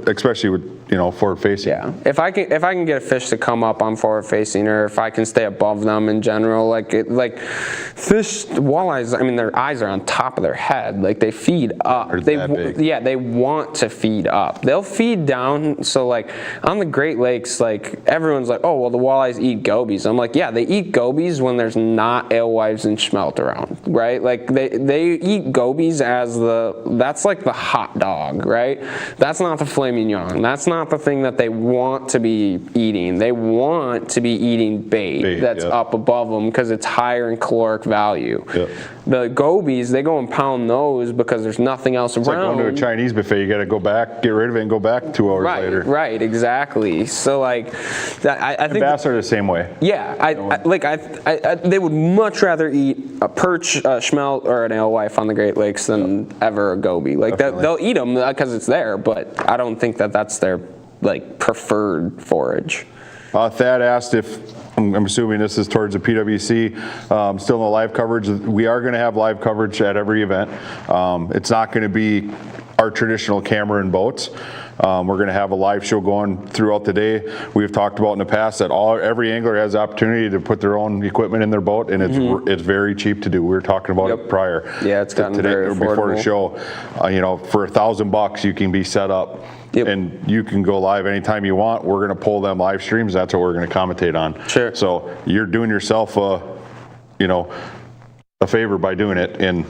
especially with forward facing.
Yeah, if I can get a fish to come up on forward facing, or if I can stay above them in general, like fish walleyes. I mean, their eyes are on top of their head. Like they feed up. They want to feed up. They'll feed down. So like on the Great Lakes, like everyone's like, oh well, the walleyes eat gobies. I'm like, yeah, they eat gobies when there's not alewives and schmelt around, right? Like they eat gobies as that's like the hot dog, right? That's not the filet mignon. That's not the thing that they want to be eating. They want to be eating bait that's up above them because it's higher in caloric value. Yep. The gobies, they go and pound those because there's nothing else
it's
around.
It's like going to a Chinese buffet. You got to go back, get rid of it, and go back 2 hours later.
Right, exactly. So like, I think
bass are the same way.
Yeah, they would much rather eat a perch, a schmelt, or an alewife on the Great Lakes than ever a goby. Like they'll eat them because it's there, but I don't think that that's their preferred forage.
Thad asked if, I'm assuming this is towards the PWC, still in the live coverage. We are going to have live coverage at every event. It's not going to be our traditional camera and boats. We're going to have a live show going throughout the day. We've talked about in the past that every angler has the opportunity to put their own equipment in their boat, and it's very cheap to do. We were talking about it prior.
Yeah, it's gotten
today,
very affordable.
Before the show. For $1,000 you can be set up. Yep. And you can go live anytime you want. We're going to pull them live streams. That's what we're going to commentate on.
Sure.
So you're doing yourself a favor by doing it. And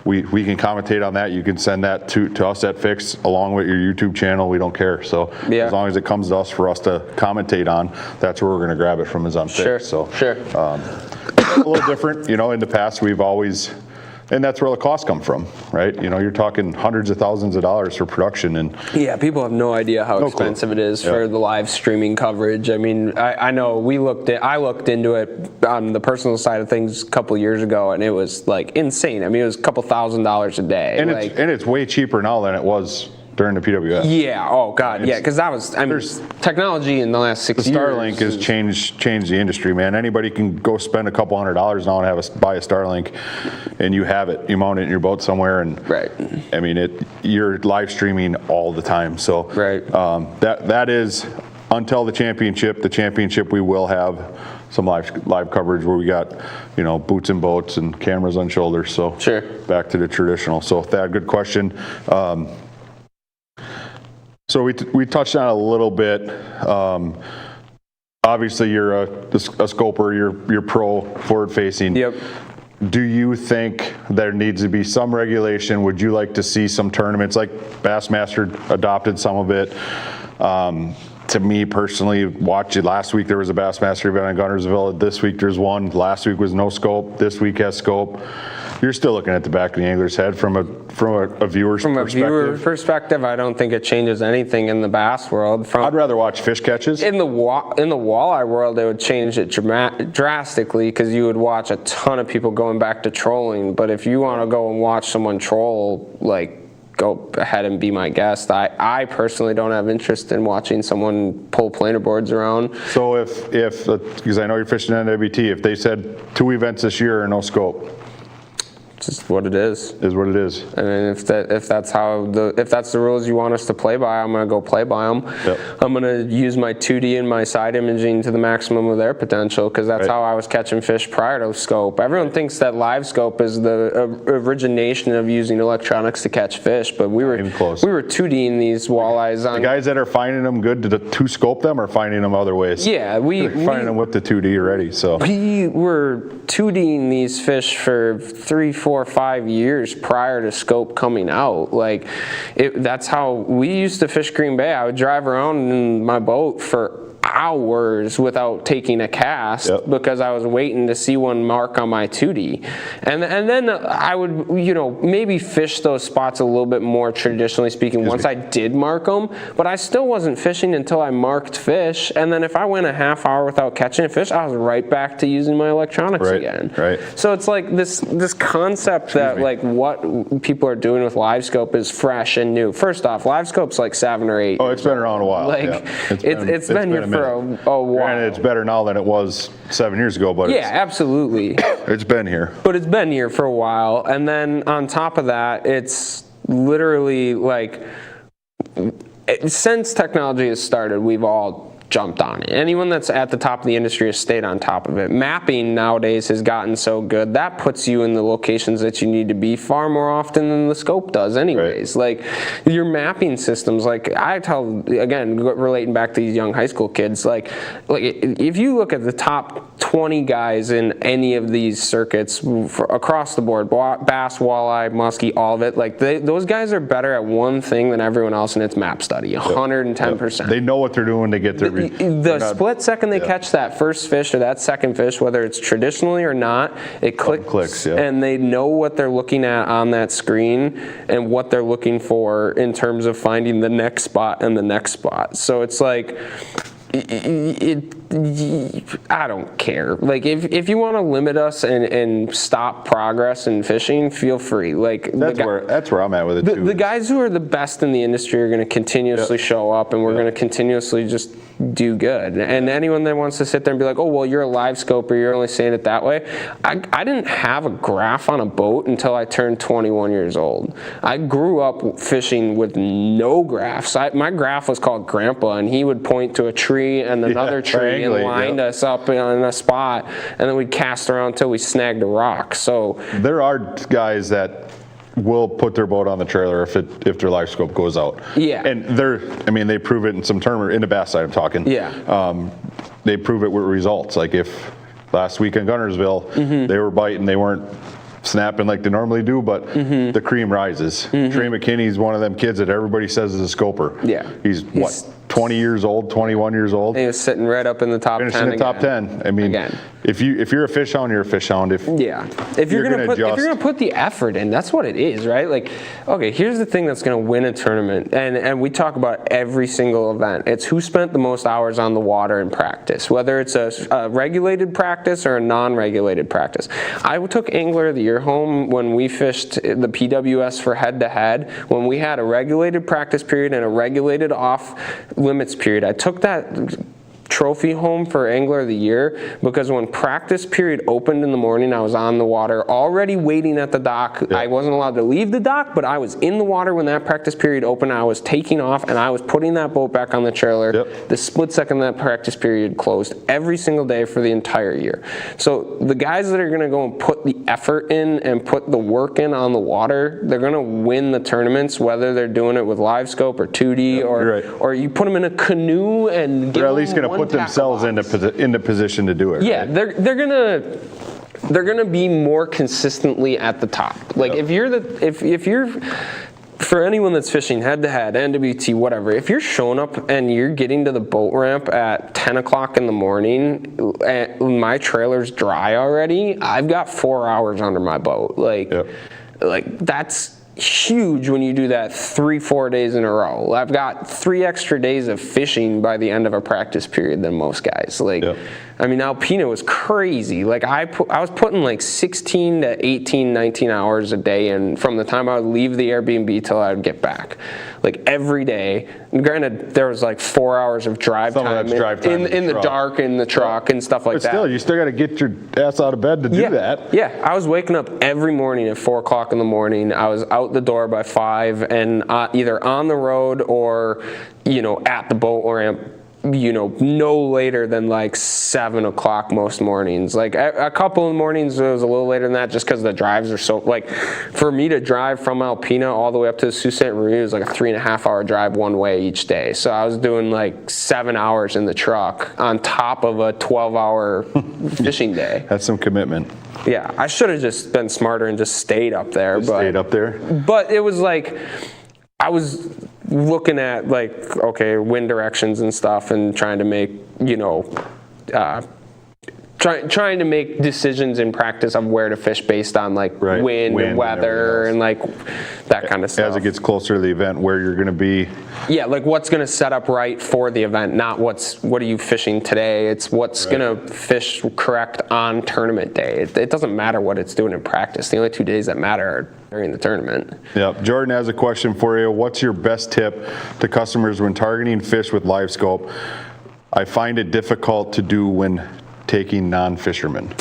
we can commentate on that. You can send that to us at Fix along with your YouTube channel. We don't care. So as long as it comes to us for us to commentate on, that's where we're going to grab it from is on Fix.
Sure.
So
sure.
A little different. In the past we've always. And that's where the costs come from, right? You're talking hundreds of thousands of dollars for production, and
yeah, people have no idea how expensive it is for the live streaming coverage. I mean, I know I looked into it on the personal side of things a couple years ago, and it was like insane. I mean, it was a couple $1,000s a day,
and it's way cheaper now than it was during the PWS.
Yeah. Oh God. Yeah. Because that was. I mean, technology in the last 6 years.
Starlink has changed the industry, man. Anybody can go spend a couple $100s now and buy a Starlink, and you have it. You mount it in your boat somewhere, and I mean, you're live streaming all the time. So that is until the championship. The championship, we will have some live coverage where we got boots and boats and cameras on shoulders. So back to the traditional. So Thad, good question. So we touched on it a little bit. Obviously, you're a scoper. You're pro forward facing. Yep. Do you think there needs to be some regulation? Would you like to see some tournaments like Bassmaster adopted some of it? To me personally, watch it. Last week there was a Bassmaster event in Guntersville. This week there's one. Last week was no scope. This week has scope. You're still looking at the back of the angler's head from a viewer's perspective. From a viewer
perspective, I don't think it changes anything in the bass world.
I'd rather watch fish catches.
In the walleye world, it would change it drastically because you would watch a ton of people going back to trolling. But if you want to go and watch someone troll, go ahead and be my guest. I personally don't have interest in watching someone pull planer boards around.
So if because I know you're fishing at NWT, if they said 2 events this year and no scope,
just what it is.
Is what it is.
I mean, if that's the rules you want us to play by, I'm gonna go play by them. Yep. I'm gonna use my 2D and my side imaging to the maximum of their potential because that's how I was catching fish prior to scope. Everyone thinks that live scope is the origination of using electronics to catch fish, but we were 2Ding these walleyes on.
The guys that are finding them good to scope them are finding them other ways.
Yeah,
they're finding them with the 2D already. So
we were 2Ding these fish for 3, 4, 5 years prior to scope coming out. That's how we used to fish Green Bay. I would drive around in my boat for hours without taking a cast because I was waiting to see one mark on my 2D. And then I would, maybe fish those spots a little bit more traditionally speaking once I did mark them, but I still wasn't fishing until I marked fish. And then if I went a half hour without catching a fish, I was right back to using my electronics again.
Right.
So it's like this concept that like what people are doing with LiveScope is fresh and new. First off, LiveScope's like 7 or 8.
Oh, it's been around a while.
Like it's been here for a while.
Granted, it's better now than it was 7 years ago, but
absolutely.
It's been here.
But it's been here for a while, and then on top of that, it's literally like since technology has started, we've all jumped on it. Anyone that's at the top of the industry has stayed on top of it. Mapping nowadays has gotten so good that puts you in the locations that you need to be far more often than the scope does anyways. Like your mapping systems, like I tell, again, relating back to these young high school kids, like if you look at the top 20 guys in any of these circuits across the board, bass, walleye, muskie, all of it, like those guys are better at one thing than everyone else, and it's map study, 110%.
They know what they're doing to get their
the split second they catch that first fish or that second fish, whether it's traditionally or not, it clicks and they know what they're looking at on that screen and what they're looking for in terms of finding the next spot and the next spot. So it's like I don't care. Like if you want to limit us and stop progress in fishing, feel free. Like
that's where I'm at with it too.
The guys who are the best in the industry are going to continuously show up, and we're going to continuously just do good. And anyone that wants to sit there and be like, oh, well, you're a live scoper, you're only saying it that way. I didn't have a graph on a boat until I turned 21 years old. I grew up fishing with no graphs. My graph was called Grandpa, and he would point to a tree and another tree and line us up in a spot, and then we'd cast around until we snagged a rock. So
there are guys that will put their boat on the trailer if their live scope goes out.
Yeah.
And they prove it in some tournament, in the bass side I'm talking.
Yeah.
They prove it with results. Like if last week in Gunnersville, they were biting, they weren't snapping like they normally do, but the cream rises. Trey McKinney's one of them kids that everybody says is a scoper.
Yeah.
He's 20 years old, 21 years old.
He was sitting right up in the top 10
Finishing in the top 10. I mean, if you're a fish hound, you're a fish hound. If you're gonna put the effort in, that's what it is, right? Like, okay, here's the thing that's gonna win a tournament, and we talk about every single event. It's who spent the most hours on the water in practice, whether it's a regulated practice or a non-regulated practice. I took Angler of the Year home when we fished the PWS for head-to-head, when we had a regulated practice period and a regulated off limits period. I took that trophy home for Angler of the Year because when practice period opened in the morning, I was on the water already waiting at the dock. I wasn't allowed to leave the dock, but I was in the water when that practice period opened. I was taking off and I was putting that boat back on the trailer the split second that practice period closed every single day for the entire year. So the guys that are going to go and put the effort in and put the work in on the water, they're going to win the tournaments, whether they're doing it with live scope or 2D or you put them in a canoe and they're at least going to put themselves into position to do it.
Yeah, right? they're gonna be more consistently at the top. Like if you're for anyone that's fishing head to head, NWT, whatever, if you're showing up and you're getting to the boat ramp at 10 o'clock in the morning and my trailer's dry already, I've got 4 hours under my boat. Like that's huge when you do that 3-4 days in a row. I've got 3 extra days of fishing by the end of a practice period than most guys. Like, I mean, Alpena was crazy. Like I was putting like 16 to 18, 19 hours a day in from the time I would leave the Airbnb till I would get back. Like every day. And granted, there was like 4 hours of drive time in the dark in the truck and stuff like that. But
still, you still got to get your ass out of bed to do that.
Yeah, I was waking up every morning at 4 o'clock in the morning. I was out the door by 5 and either on the road or, at the boat ramp, no later than like 7 o'clock most mornings. Like a couple of mornings it was a little later than that just because the drives are so, like for me to drive from Alpena all the way up to the Sault Ste. Marie was like a 3.5 hour drive one way each day. So I was doing like 7 hours in the truck on top of a 12-hour fishing day.
That's some commitment.
Yeah, I should have just been smarter and just stayed up there.
Stayed up there?
But it was like, I was looking at like, okay, wind directions and stuff and trying to make, trying to make decisions in practice of where to fish based on like wind and weather and like that kind of stuff.
As it gets closer to the event, where you're going to be.
Yeah, like what's going to set up right for the event, not what are you fishing today. It's what's going to fish correct on tournament day. It doesn't matter what it's doing in practice. The only 2 days that matter are during the tournament.
Yep. Jordan has a question for you. What's your best tip to customers when targeting fish with live scope? I find it difficult to do when taking non-fishermen.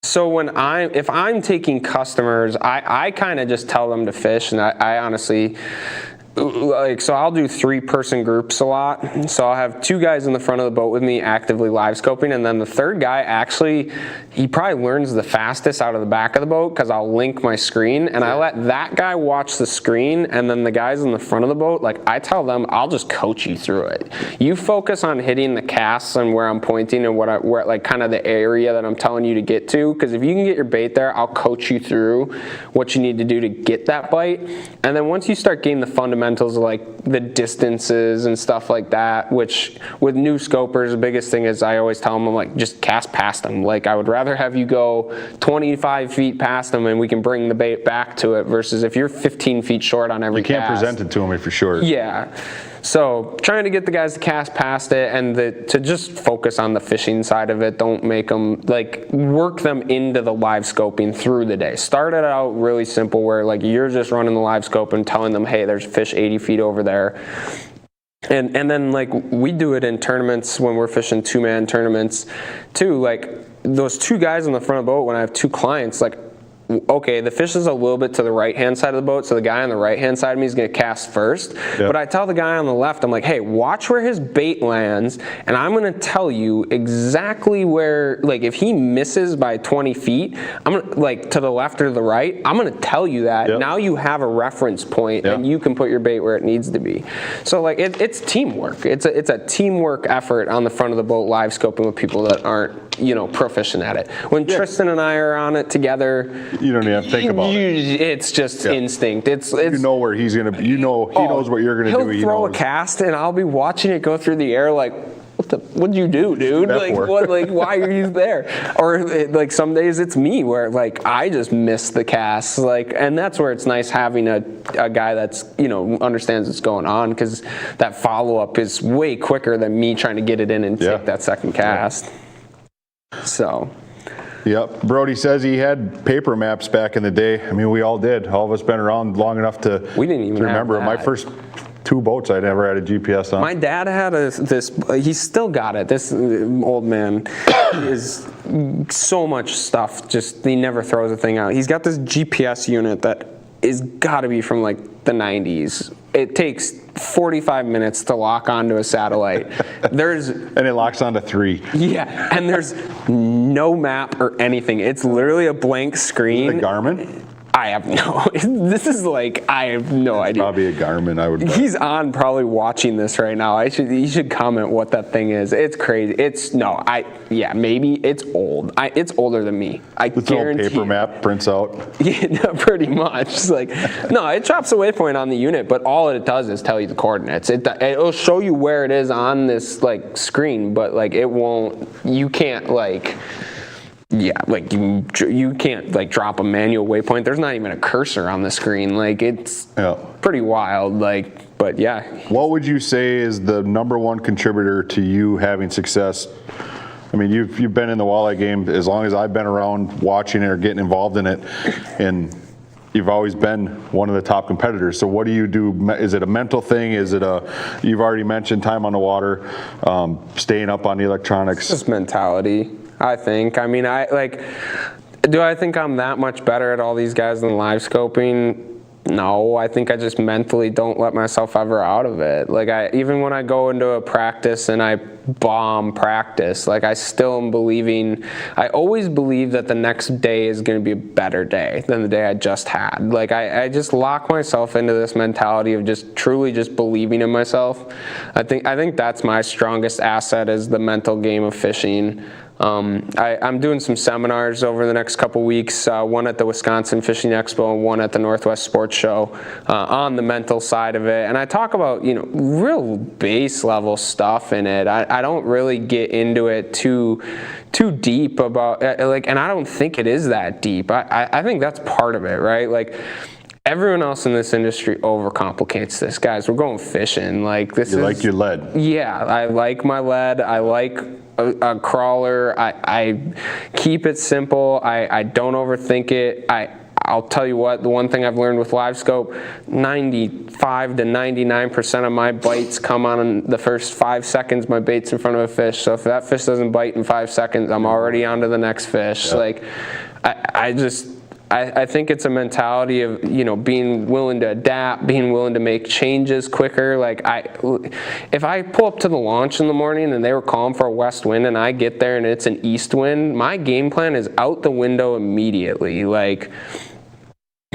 So if I'm taking customers, I kind of just tell them to fish, and I honestly, so I'll do 3-person groups a lot. So I'll have 2 guys in the front of the boat with me actively live scoping, and then the third guy actually, he probably learns the fastest out of the back of the boat because I'll link my screen and I let that guy watch the screen, and then the guys in the front of the boat, like I tell them, I'll just coach you through it. You focus on hitting the casts and where I'm pointing and where like kind of the area that I'm telling you to get to, because if you can get your bait there, I'll coach you through what you need to do to get that bite. And then once you start getting the fundamentals of like the distances and stuff like that, which with new scopers, the biggest thing is I always tell them, I'm like, just cast past them. Like I would rather have you go 25 feet past them and we can bring the bait back to it, versus if you're 15 feet short on every cast.
You can't present it to them if you're short.
Yeah. So trying to get the guys to cast past it and to just focus on the fishing side of it. Don't make them, like, work them into the live scoping through the day. Start it out really simple where like you're just running the live scope and telling them, hey, there's fish 80 feet over there. And then like we do it in tournaments when we're fishing 2-man tournaments too. Like those 2 guys in the front of the boat, when I have 2 clients, like, okay, the fish is a little bit to the right-hand side of the boat, so the guy on the right-hand side of me is going to cast first. Yep. But I tell the guy on the left, I'm like, hey, watch where his bait lands, and I'm going to tell you exactly where, like, if he misses by 20 feet, I'm going to, like, to the left or the right, I'm going to tell you that. Yep. Now you have a reference point, and you can put your bait where it needs to be. So, like, it's teamwork. It's a teamwork effort on the front of the boat live scoping with people that aren't, proficient at it. When Tristan and I are on it together,
you don't even have to think about it.
It's just instinct. It's
you know where he's gonna be. He knows what you're gonna do.
He'll throw a cast, and I'll be watching it go through the air like, what'd you do, dude? Like, why are you there? Or like some days it's me where like I just miss the cast. Like, and that's where it's nice having a guy that's understands what's going on, because that follow up is way quicker than me trying to get it in and take that second cast. So.
Yep. Brody says he had paper maps back in the day. I mean, we all did. All of us been around long enough to remember. My first 2 boats, I never had a GPS on.
My dad had he's still got it. This old man is so much stuff. Just, he never throws a thing out. He's got this GPS unit that is got to be from like the 90s. It takes 45 minutes to lock onto a satellite. And
it locks onto 3.
Yeah, and there's no map or anything. It's literally a blank screen.
Is it a Garmin?
I have I have no idea.
Probably a Garmin, I would bet.
He's on probably watching this right now. He should comment what that thing is. It's crazy. Maybe it's old. It's older than me. I guarantee.
Paper map prints out.
Yeah, no, pretty much. It's like, no, it drops a waypoint on the unit, but all it does is tell you the coordinates. It'll show you where it is on this like screen, but like it won't. You can't like. Yeah, like you can't like drop a manual waypoint. There's not even a cursor on the screen. Like it's pretty wild. Like, but yeah.
What would you say is the #1 contributor to you having success? I mean, you've been in the walleye game as long as I've been around watching it or getting involved in it, and you've always been one of the top competitors. So what do you do? Is it a mental thing? Is it you've already mentioned time on the water, staying up on the electronics?
Just mentality. I think. I mean, do I think I'm that much better at all these guys than live scoping? No, I think I just mentally don't let myself ever out of it. Like even when I go into a practice and I bomb practice, like I still am believing, I always believe that the next day is going to be a better day than the day I just had. Like I just lock myself into this mentality of just truly just believing in myself. I think that's my strongest asset is the mental game of fishing. I'm doing some seminars over the next couple weeks, one at the Wisconsin Fishing Expo and one at the Northwest Sports Show on the mental side of it. And I talk about, real base level stuff in it. I don't really get into it too deep about, and I don't think it is that deep. I think that's part of it, right? Like, everyone else in this industry overcomplicates this. Guys, we're going fishing. Like, this
You like your lead.
Yeah, I like my lead. I like a crawler. I keep it simple. I don't overthink it. I'll tell you what, the one thing I've learned with live scope, 95 to 99% of my bites come on the first 5 seconds my bait's in front of a fish. So if that fish doesn't bite in 5 seconds, I'm already on to the next fish. Yep. Like, I think it's a mentality of, being willing to adapt, being willing to make changes quicker. Like, if I pull up to the launch in the morning and they were calling for a west wind and I get there and it's an east wind, my game plan is out the window immediately. Like,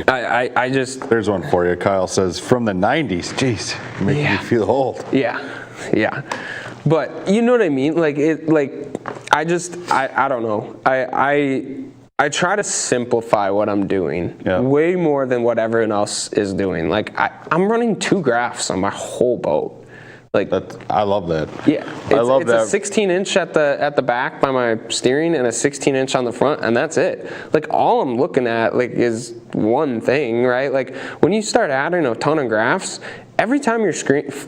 I just...
There's one for you. Kyle says, from the 90s. Jeez, making me feel old.
Yeah. But you know what I mean? Like, I don't know. I try to simplify what I'm doing way more than what everyone else is doing. Like, I'm running 2 graphs on my whole boat. Like,
I love that.
Yeah, it's a 16-inch at the back by my steering and a 16-inch on the front, and that's it. Like, all I'm looking at is one thing, right? Like, when you start adding a ton of graphs, every time your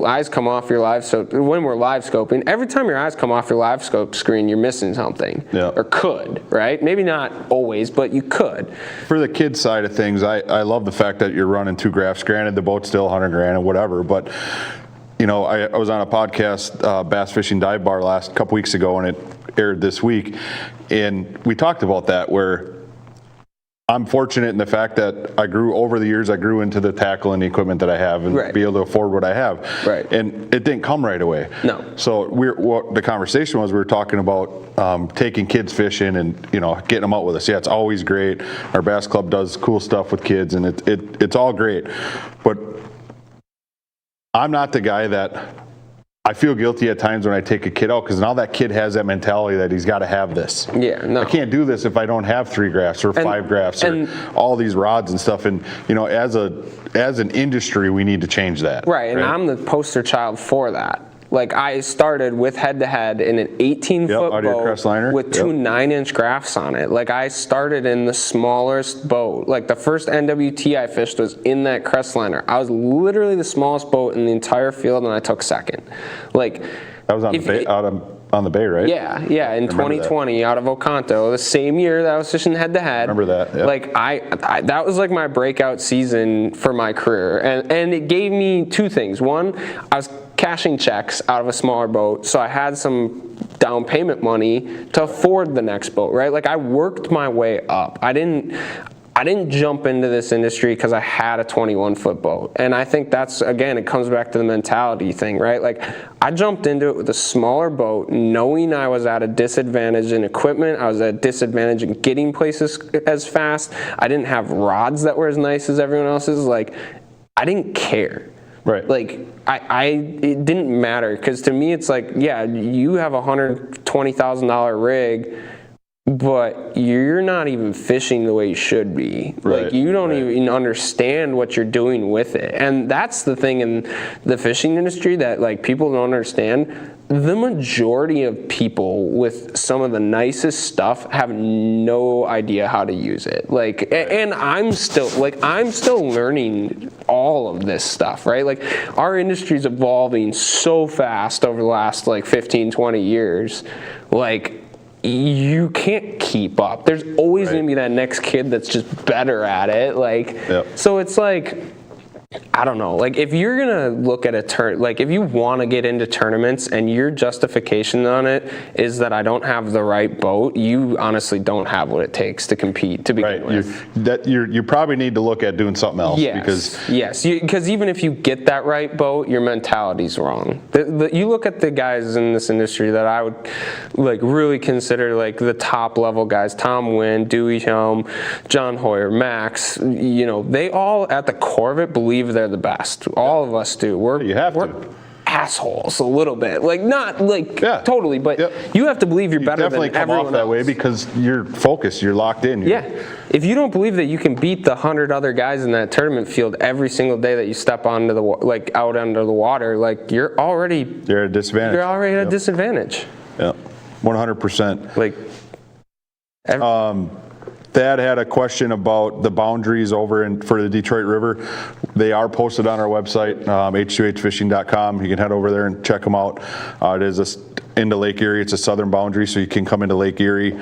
eyes come off your live scope, when we're live scoping, every time your eyes come off your live scope screen, you're missing something. Yeah. Or could, right? Maybe not always, but you could.
For the kid side of things, I love the fact that you're running 2 graphs. Granted, the boat's still $100,000 and whatever, but I was on a podcast, Bass Fishing Dive Bar, last couple weeks ago, and it aired this week, and we talked about that, where I'm fortunate in the fact that over the years, I grew into the tackle and the equipment that I have and be able to afford what I have.
Right.
And it didn't come right away.
No.
So what the conversation was, we were talking about taking kids fishing and, getting them out with us. Yeah, it's always great. Our bass club does cool stuff with kids, and it's all great. But I'm not the guy that I feel guilty at times when I take a kid out, because now that kid has that mentality that he's got to have this.
Yeah, no.
I can't do this if I don't have 3 graphs or 5 graphs or all these rods and stuff. And, as an industry, we need to change that.
Right, and I'm the poster child for that. Like, I started with head-to-head in an 18-foot boat with 2 9-inch graphs on it. Like, I started in the smallest boat. Like, the first NWT I fished was in that Crestliner. I was literally the smallest boat in the entire field, and I took second. Like,
that was on the bay, right?
Yeah, in 2020 out of Oconto, the same year that I was fishing head-to-head.
Remember that? Yep.
Like, I that was like my breakout season for my career, and it gave me 2 things. One, I was cashing checks out of a smaller boat, so I had some down payment money to afford the next boat, right? Like, I worked my way up. I didn't jump into this industry because I had a 21-foot boat. And I think that's, again, it comes back to the mentality thing, right? Like, I jumped into it with a smaller boat, knowing I was at a disadvantage in equipment. I was at a disadvantage in getting places as fast. I didn't have rods that were as nice as everyone else's. Like, I didn't care.
Right.
Like, it didn't matter, because to me it's like, yeah, you have a $120,000 rig, but you're not even fishing the way you should be. Right. Like, you don't even understand what you're doing with it. And that's the thing in the fishing industry that, like, people don't understand. The majority of people with some of the nicest stuff have no idea how to use it. Like, and I'm still learning all of this stuff, right? Like, our industry's evolving so fast over the last, 15, 20 years. Like, you can't keep up. There's always going to be that next kid that's just better at it. Like, so it's like, I don't know. Like, if you're gonna look at if you want to get into tournaments and your justification on it is that I don't have the right boat, you honestly don't have what it takes to compete to begin with.
You probably need to look at doing something else.
Because even if you get that right boat, your mentality's wrong. You look at the guys in this industry that I would really consider the top level guys: Tom Wynn, Dewey Helm, John Hoyer, Max. They all at the core of it believe they're the best. All of us do.
You have to.
assholes a little bit. Like, not like totally, but you have to believe you're better than everyone else.
Definitely come off that way because you're focused, you're locked in.
If you don't believe that you can beat the 100 other guys in that tournament field every single day that you step onto the out under the water, like you're at a disadvantage. You're already at a disadvantage.
Yeah, 100%.
Like,
Thad had a question about the boundaries over for the Detroit River. They are posted on our website, h2hfishing.com. You can head over there and check them out. It is into Lake Erie. It's a southern boundary, so you can come into Lake Erie.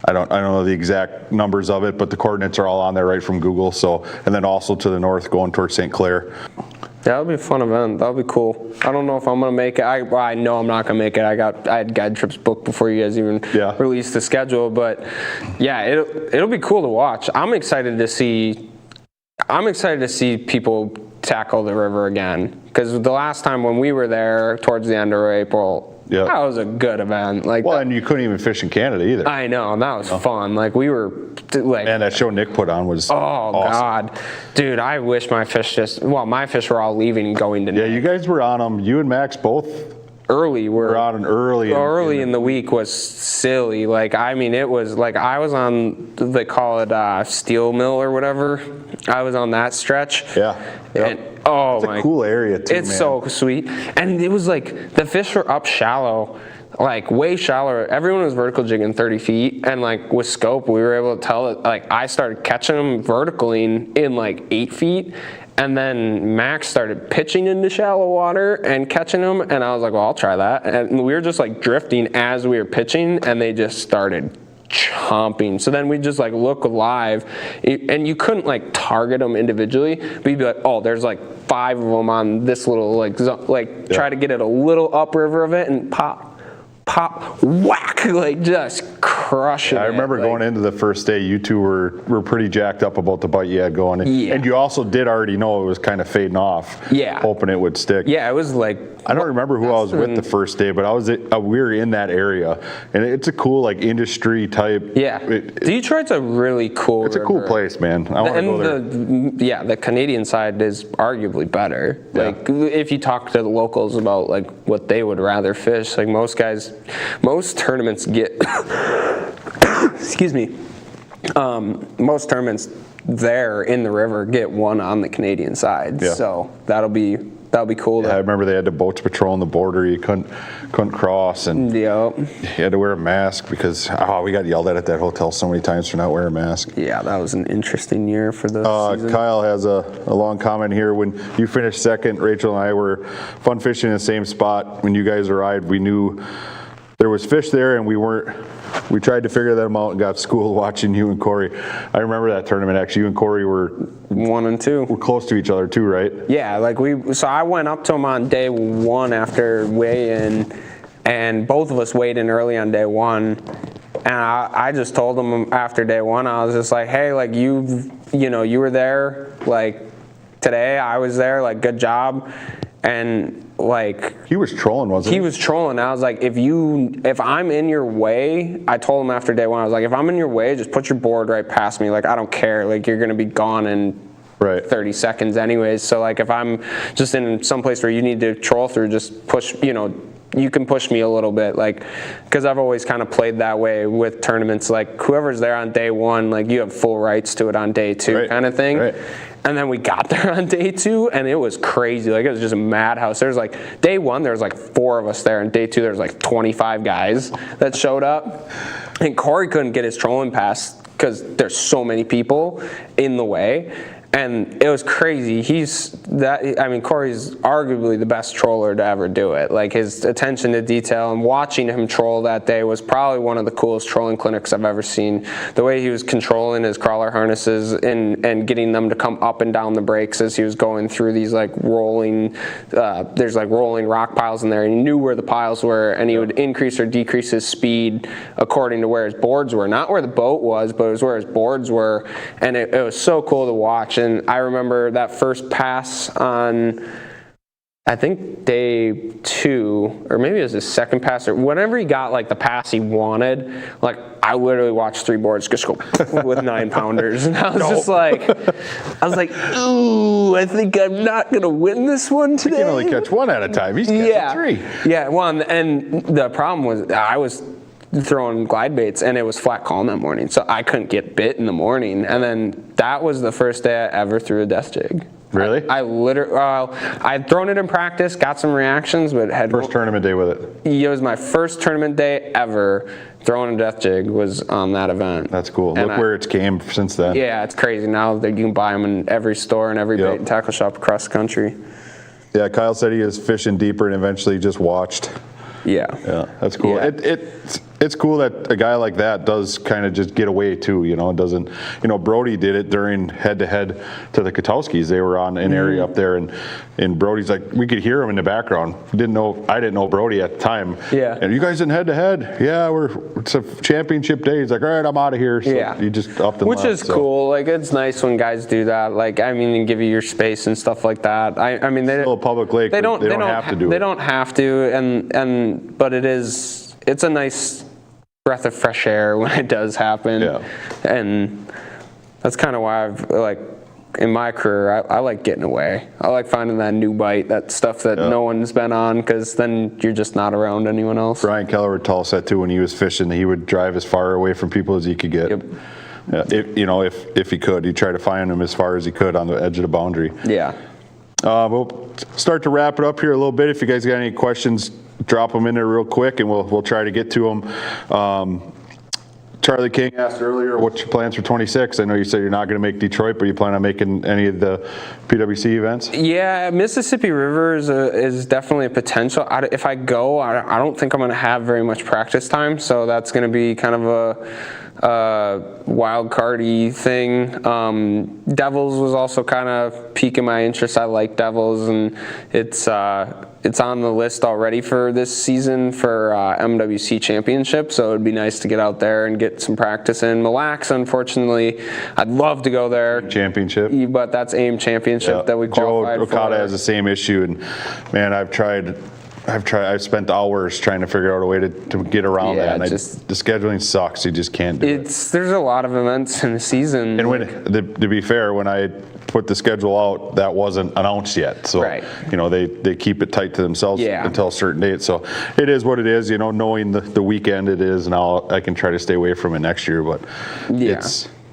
I don't know the exact numbers of it, but the coordinates are all on there right from Google. So, and then also to the north going towards St. Clair.
That'll be a fun event. That'll be cool. I don't know if I'm gonna make it. I know I'm not gonna make it. I had guide trips booked before you guys even released the schedule. But yeah, it'll be cool to watch. I'm excited to see people tackle the river again, because the last time when we were there towards the end of April, that was a good event.
And you couldn't even fish in Canada either.
I know, and that was fun. Like, we were like,
and that show Nick put on was awesome.
God, dude, I wish my fish my fish were all leaving and going to Nick.
You guys were on them. You and Max both.
Early,
we're out early
in the week was silly. Like, I mean, it was like I was on, they call it Steel Mill or whatever. I was on that stretch. And
it's a cool area too.
It's so sweet, and it was like the fish were up shallow, like way shallower. Everyone was vertical jigging 30 feet, and like with scope, we were able to tell that. Like, I started catching them vertically in like 8 feet. And then Max started pitching into shallow water and catching them, and I was like, well, I'll try that. And we were just like drifting as we were pitching, and they just started chomping. So then we just like look live, and you couldn't like target them individually, but you'd be like, oh, there's like 5 of them on this little try to get it a little upriver of it, and pop, whack, like just crushing it.
I remember going into the first day, you two were pretty jacked up about the bite you had going. And you also did already know it was kind of fading off. Hoping it would stick.
It was like,
I don't remember who I was with the first day, but we were in that area, and it's a cool like industry type.
Detroit's a really cool
It's a cool place, man. I want to go there.
The Canadian side is arguably better. Like, if you talk to the locals about like what they would rather fish, like most tournaments get excuse me, most tournaments there in the river get one on the Canadian side. So that'll be cool.
I remember they had the boats patrolling the border. You couldn't cross, and you had to wear a mask because we got yelled at that hotel so many times for not wearing a mask.
That was an interesting year for the season.
Kyle has a long comment here. When you finished second, Rachel and I were fun fishing in the same spot. When you guys arrived, we knew there was fish there, and we tried to figure them out and got schooled watching you and Corey. I remember that tournament, actually. You and Corey were
1 and 2.
We're close to each other too, right?
So I went up to him on day 1 after weigh-in, and both of us weighed in early on day 1. And I just told him after day 1, I was just like, hey, like you were there, like today I was there, like good job. And like,
he was trolling, wasn't he?
He was trolling. I was like, if I'm in your way, I told him after day 1, I was like, if I'm in your way, just put your board right past me. Like, I don't care. Like, you're gonna be gone in 30 seconds anyways. So like, if I'm just in some place where you need to troll through, just push. You can push me a little bit, like, because I've always kind of played that way with tournaments. Like, whoever's there on day 1, like, you have full rights to it on day 2, kind of thing. And then we got there on day 2, and it was crazy. Like, it was just a madhouse. There's like, day 1, there was like 4 of us there, and day 2, there was like 25 guys that showed up. And Corey couldn't get his trolling pass because there's so many people in the way. And it was crazy. Corey's arguably the best troller to ever do it. Like, his attention to detail and watching him troll that day was probably one of the coolest trolling clinics I've ever seen. The way he was controlling his crawler harnesses and getting them to come up and down the breaks as he was going through these like rolling, there's like rolling rock piles in there, and he knew where the piles were, and he would increase or decrease his speed according to where his boards were. Not where the boat was, but it was where his boards were. And it was so cool to watch. And I remember that first pass on, I think day 2, or maybe it was his second pass, or whenever he got like the pass he wanted, like I literally watched 3 boards just go with 9-pounders, and I was just like, ooh, I think I'm not gonna win this one today.
You can only catch one at a time. He's catching 3.
Yeah, well, and the problem was I was throwing glide baits, and it was flat calm that morning, so I couldn't get bit in the morning. And then that was the first day I ever threw a death jig.
Really?
I literally, I'd thrown it in practice, got some reactions, but had
First tournament day with it.
It was my first tournament day ever. Throwing a death jig was on that event.
That's cool. And Look where it's came since then.
Yeah, it's crazy now that you can buy them in every store and every bait and tackle shop across the country.
Yeah, Kyle said he was fishing deeper and eventually just watched.
Yeah.
Yeah, that's cool.
Yeah.
It's cool that a guy like that does kind of just get away too, you know, doesn't, you know, Brody did it during head-to-head to the Katowskis. They were on an area up there, and Brody's like, we could hear him in the background. I didn't know Brody at the time.
Yeah.
And you guys in head-to-head? Yeah, it's a championship day. He's like, all right, I'm out of here. So
yeah.
you just upped and
Which
left,
is cool. Like, it's nice when guys do that. Like, I mean, and give you your space and stuff like that. I mean,
it's still a public lake. They don't have to do it.
They don't have to, but it's a nice breath of fresh air when it does happen.
Yeah.
And that's kind of why I've, like, in my career, I like getting away. I like finding that new bite, that stuff that no one's been on, because then you're just not around anyone else.
Brian Keller would tell us that too when he was fishing. He would drive as far away from people as he could get.
Yep.
If he could, he'd try to find them as far as he could on the edge of the boundary.
Yeah.
We'll start to wrap it up here a little bit. If you guys got any questions, drop them in there real quick, and we'll try to get to them. Charlie King asked earlier, what's your plans for 26? I know you said you're not going to make Detroit, but you plan on making any of the PWC events?
Yeah, Mississippi River is definitely a potential. If I go, I don't think I'm going to have very much practice time, so that's going to be kind of a wild cardy thing. Devils was also kind of piquing my interest. I like Devils, and it's on the list already for this season for MWC Championship, so it'd be nice to get out there and get some practice in. Mille Lacs, unfortunately, I'd love to go there.
Championship.
But that's AIM Championship that we qualified
Joe
for.
Okada has the same issue, and man, I've spent hours trying to figure out a way to get around that, and the scheduling sucks. You just can't do it.
There's a lot of events in the season.
And to be fair, when I put the schedule out, that wasn't announced yet. So, they keep it tight to themselves until a certain date. So it is what it is, knowing the weekend it is. Now I can try to stay away from it next year, but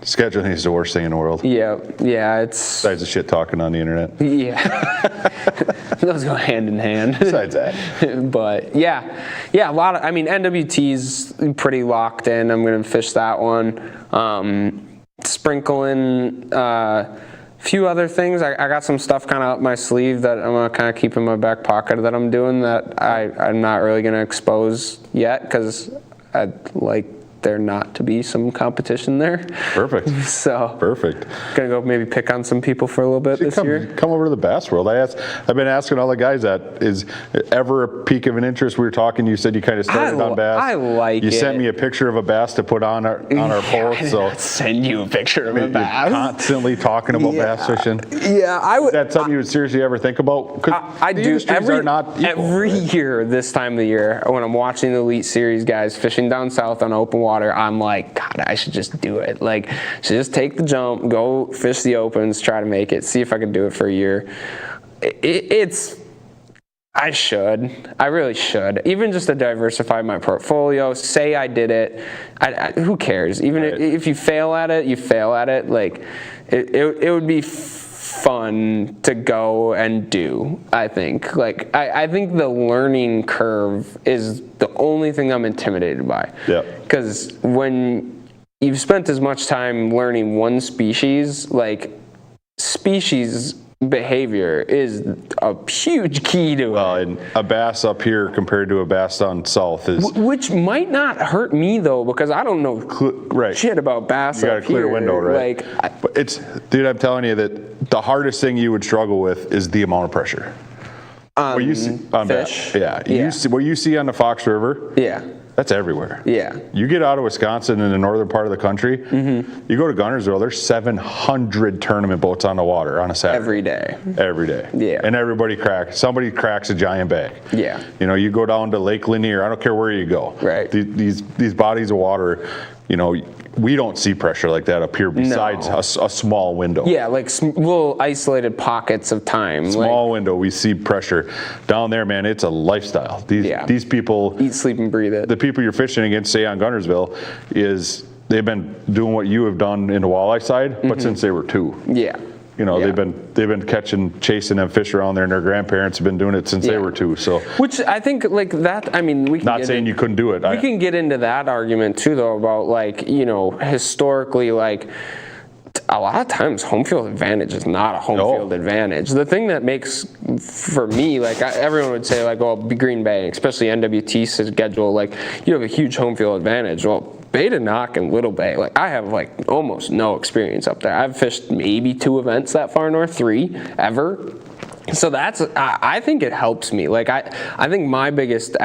scheduling is the worst thing in the world.
Yeah, it's...
Besides the shit talking on the internet.
Yeah. Those go hand in hand.
Besides that.
But, yeah, a lot of... I mean, NWT's pretty locked in. I'm going to fish that one. Sprinkle in a few other things. I got some stuff kind of up my sleeve that I'm going to kind of keep in my back pocket that I'm doing that I'm not really going to expose yet because I'd like there not to be some competition there.
Perfect.
So
perfect.
Gonna go maybe pick on some people for a little bit this year.
Come over to the Bass World. I've been asking all the guys that is ever a peak of an interest. We were talking. You said you kind of started on bass.
I like it.
You sent me a picture of a bass to put on our post.
I did not send you a picture of a bass.
You're constantly talking about bass fishing.
Yeah, I would.
Is that something you would seriously ever think about?
I do. Every year this time of the year when I'm watching the Elite Series guys fishing down south on open water, I'm like, God, I should just do it. Like, should just take the jump, go fish the opens, try to make it, see if I can do it for a year. I really should. Even just to diversify my portfolio, say I did it. Who cares? Even if you fail at it, you fail at it. Like, it would be fun to go and do, I think. Like, I think the learning curve is the only thing I'm intimidated by. Yeah. Because when you've spent as much time learning one species, like, species behavior is a huge key to it.
And a bass up here compared to a bass down south is...
Which might not hurt me, though, because I don't know shit about bass up here.
You got a clear window, right? But dude, I'm telling you that the hardest thing you would struggle with is the amount of pressure.
On
fish? What you see on the Fox River?
Yeah.
That's everywhere.
Yeah.
You get out of Wisconsin in the northern part of the country, you go to Gunnersville, there's 700 tournament boats on the water on a Saturday. Every day.
Yeah.
And somebody cracks a giant bag.
Yeah.
You go down to Lake Lanier, I don't care where you go.
Right.
These bodies of water, we don't see pressure like that up here besides a small window.
Yeah, like little isolated pockets of time.
Small window, we see pressure. Down there, man, it's a lifestyle. These people
eat, sleep, and breathe it.
The people you're fishing against, say on Guntersville, they've been doing what you have done in the walleye side, but since they were 2.
Yeah.
They've been chasing them fish around there, and their grandparents have been doing it since they were 2. So,
which I think like that. I mean, we can
not saying you couldn't do it.
We can get into that argument too, though, about like historically, like a lot of times home field advantage is not a home field advantage. The thing that makes for me, like everyone would say, like, well, Green Bay, especially NWT schedule, like you have a huge home field advantage. Well, Beta Knock and Little Bay, like I have like almost no experience up there. I've fished maybe 2 events that far north, 3 ever. So I think it helps me. Like I think my biggest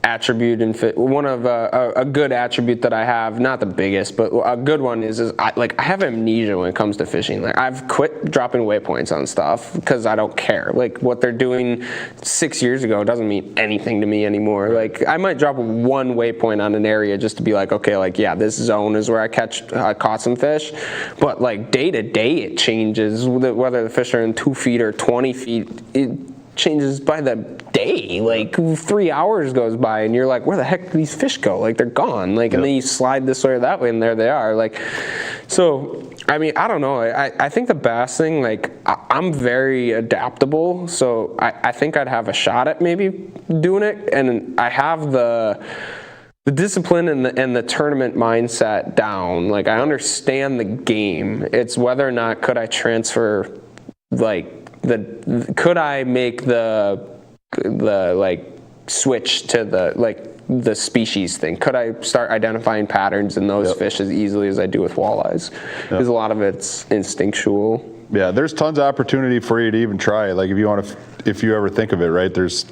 attribute and one of a good attribute that I have, not the biggest, but a good one is I have amnesia when it comes to fishing. Like I've quit dropping waypoints on stuff because I don't care. Like what they're doing 6 years ago doesn't mean anything to me anymore. Like I might drop 1 waypoint on an area just to be like, okay, like yeah, this zone is where I caught some fish. But like day to day it changes whether the fish are in 2 feet or 20 feet. It changes by the day. Like 3 hours goes by and you're like, where the heck did these fish go? Like they're gone. Like and then you slide this way or that way and there they are. Like so I mean, I don't know. I think the bass thing, like I'm very adaptable, so I think I'd have a shot at maybe doing it, and I have the discipline and the tournament mindset down. Like I understand the game. It's whether or not could I transfer could I make the like switch to the species thing? Could I start identifying patterns in those fish as easily as I do with walleyes? Because a lot of it's instinctual.
Yeah, there's tons of opportunity for you to even try. Like if you ever think of it, right? There's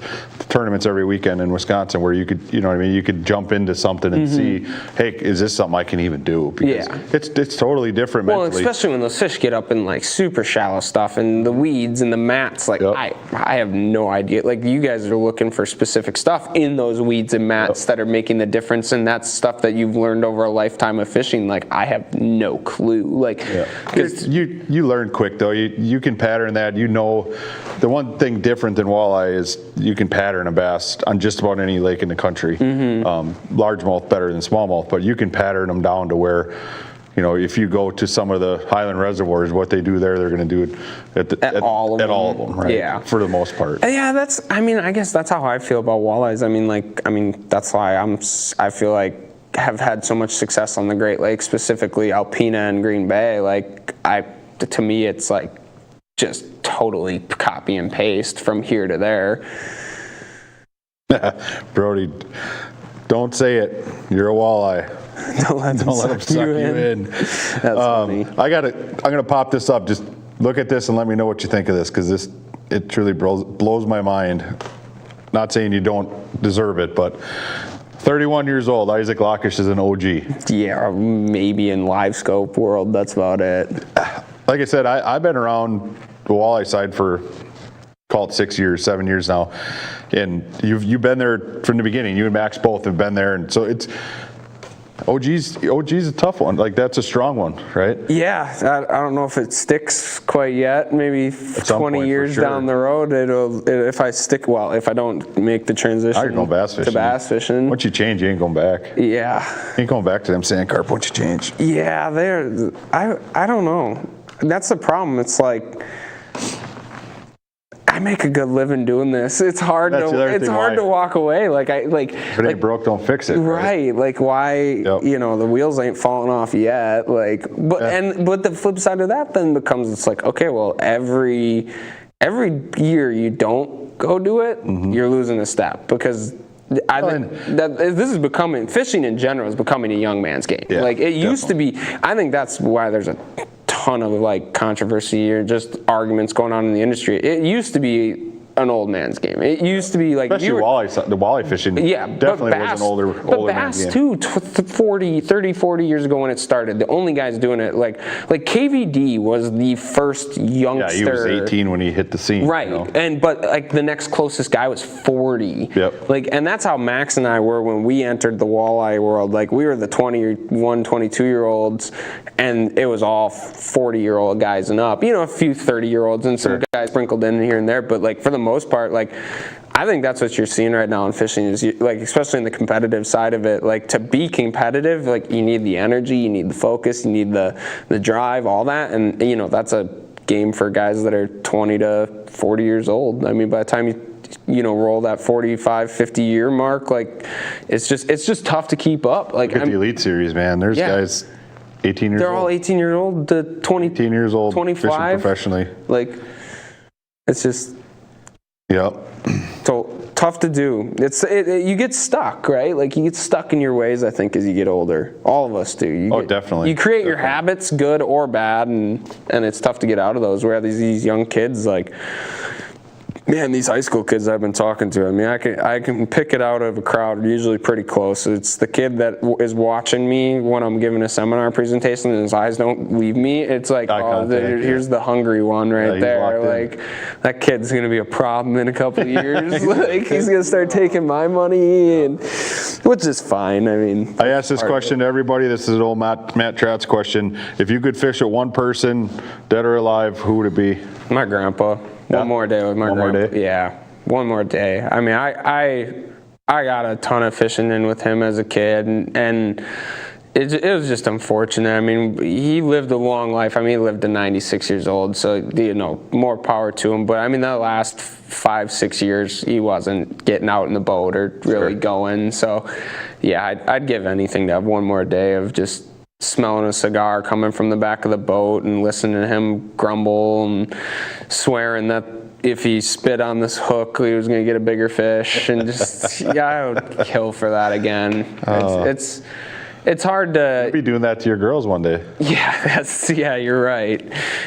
tournaments every weekend in Wisconsin where you could, you could jump into something and see, hey, is this something I can even do? Because it's totally different mentally.
Well, especially when those fish get up in like super shallow stuff and the weeds and the mats. Like I have no idea. Like you guys are looking for specific stuff in those weeds and mats that are making the difference, and that's stuff that you've learned over a lifetime of fishing. Like I have no clue. Like because
you learn quick though. You can pattern that. The one thing different than walleye is you can pattern a bass on just about any lake in the country. Largemouth better than smallmouth, but you can pattern them down to where, if you go to some of the Highland reservoirs, what they do there, they're going to do it at all of them, right? Yeah, for the most part.
Yeah, I guess that's how I feel about walleyes. I mean, that's why I feel like have had so much success on the Great Lakes, specifically Alpena and Green Bay. Like to me, it's like just totally copy and paste from here to there.
Brody, don't say it. You're a walleye.
Don't let them suck you in. That's funny.
I'm gonna pop this up. Just look at this and let me know what you think of this, because it truly blows my mind. Not saying you don't deserve it, but 31 years old, Isaac Lakich is an OG.
Yeah, maybe in live scope world, that's about it.
Like I said, I've been around the walleye side for, call it 6 years, 7 years now, and you've been there from the beginning. You and Max both have been there, and so it's OG's a tough one. Like that's a strong one, right?
Yeah, I don't know if it sticks quite yet. Maybe 20 years down the road, if I don't make the transition
to bass fishing. Once you change, you ain't going back.
Yeah,
you ain't going back to them sand carp once you change.
Yeah, I don't know. That's the problem. It's like I make a good living doing this. It's hard to walk away. If it ain't
broke, don't fix it.
Right. Like why, the wheels ain't falling off yet. Like, but the flip side of that then becomes, it's like, okay, well, every year you don't go do it, you're losing a step, because I think that this is becoming, fishing in general is becoming a young man's game. Yeah, like it used to be. I think that's why there's a ton of like controversy or just arguments going on in the industry. It used to be an old man's game. It used to be like
especially the walleye fishing.
Yeah,
definitely
but bass,
was an older
but
man's
bass
game.
too. 40 years ago when it started, the only guys doing it like KVD was the first youngster.
Yeah, he was 18 when he hit the scene.
Right,
you know?
but like the next closest guy was 40.
Yep.
Like, and that's how Max and I were when we entered the walleye world. Like, we were the 21, 22-year-olds, and it was all 40-year-old guys and up. You know, a few 30-year-olds and some guys sprinkled in here and there. But like for the most part, like, I think that's what you're seeing right now in fishing is like, especially in the competitive side of it, like to be competitive, like you need the energy, you need the focus, you need the drive, all that. And, you know, that's a game for guys that are 20 to 40 years old. I mean, by the time you know, roll that 45, 50 year mark, like it's just tough to keep up. Like
Look at the Elite Series, man. There's guys 18 years old.
They're all 18 years old to 20,
18 years old,
25
fishing professionally.
Like, it's just so tough to do. You get stuck, right? Like you get stuck in your ways, I think, as you get older. All of us do.
Definitely.
You create your habits, good or bad, and it's tough to get out of those. Where these young kids, like, man, these high school kids I've been talking to, I mean, I can pick it out of a crowd usually pretty close. It's the kid that is watching me when I'm giving a seminar presentation and his eyes don't leave me. It's like, here's the hungry one right there. Like, that kid's going to be a problem in a couple of years. Like, he's going to start taking my money, and which is fine. I mean,
I asked this question to everybody. This is an old Matt Trout's question. If you could fish with one person, dead or alive, who would it be?
My grandpa. One more day with my grandpa. One more day? Yeah, one more day. I mean, I got a ton of fishing in with him as a kid, and it was just unfortunate. I mean, he lived a long life. I mean, he lived to 96 years old, so, you know, more power to him. But, I mean, that last 5-6 years, he wasn't getting out in the boat or really going. So, yeah, I'd give anything to have one more day of just smelling a cigar coming from the back of the boat and listening to him grumble and swearing that if he spit on this hook, he was going to get a bigger fish, and just, I would kill for that again. It's hard to...
You'll be doing that to your girls one day.
Yeah, you're right.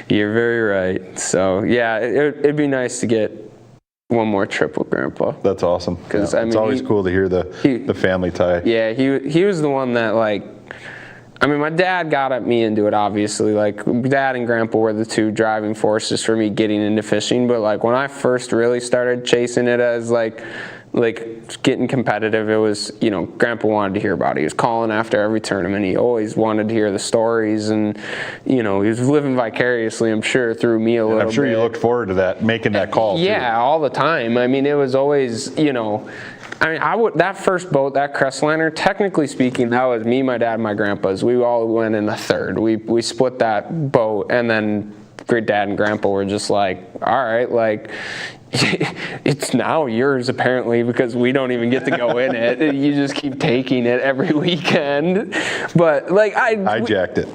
You're very right. So, yeah, it'd be nice to get one more trip with Grandpa.
That's awesome.
Because I mean,
it's always cool to hear the family tie.
Yeah, he was the one that, like, I mean, my dad got at me into it, obviously. Like, Dad and Grandpa were the two driving forces for me getting into fishing. But, like, when I first really started chasing it as, like getting competitive, it was, you know, Grandpa wanted to hear about it. He was calling after every tournament. He always wanted to hear the stories, and, you know, he was living vicariously, I'm sure, through me a little bit.
I'm sure you looked forward to that, making that call.
Yeah,
too.
All the time. I mean, it was always, you know... I mean, that first boat, that Crestliner, technically speaking, that was me, my dad, and my grandpa's. We all went in the third. We split that boat, and then Great Dad and Grandpa were just like, all right, like, it's now yours apparently, because we don't even get to go in it. You just keep taking it every weekend. But like I
hijacked it.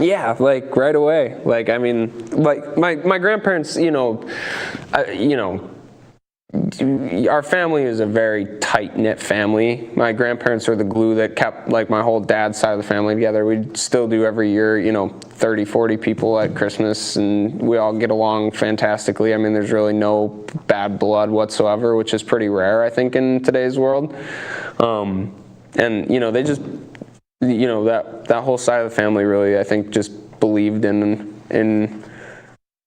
Yeah, like right away. Like, I mean, like my grandparents, our family is a very tight-knit family. My grandparents are the glue that kept, like, my whole dad's side of the family together. We still do every year, 30, 40 people at Christmas, and we all get along fantastically. I mean, there's really no bad blood whatsoever, which is pretty rare, I think, in today's world. And, they just, that whole side of the family really, I think, just believed in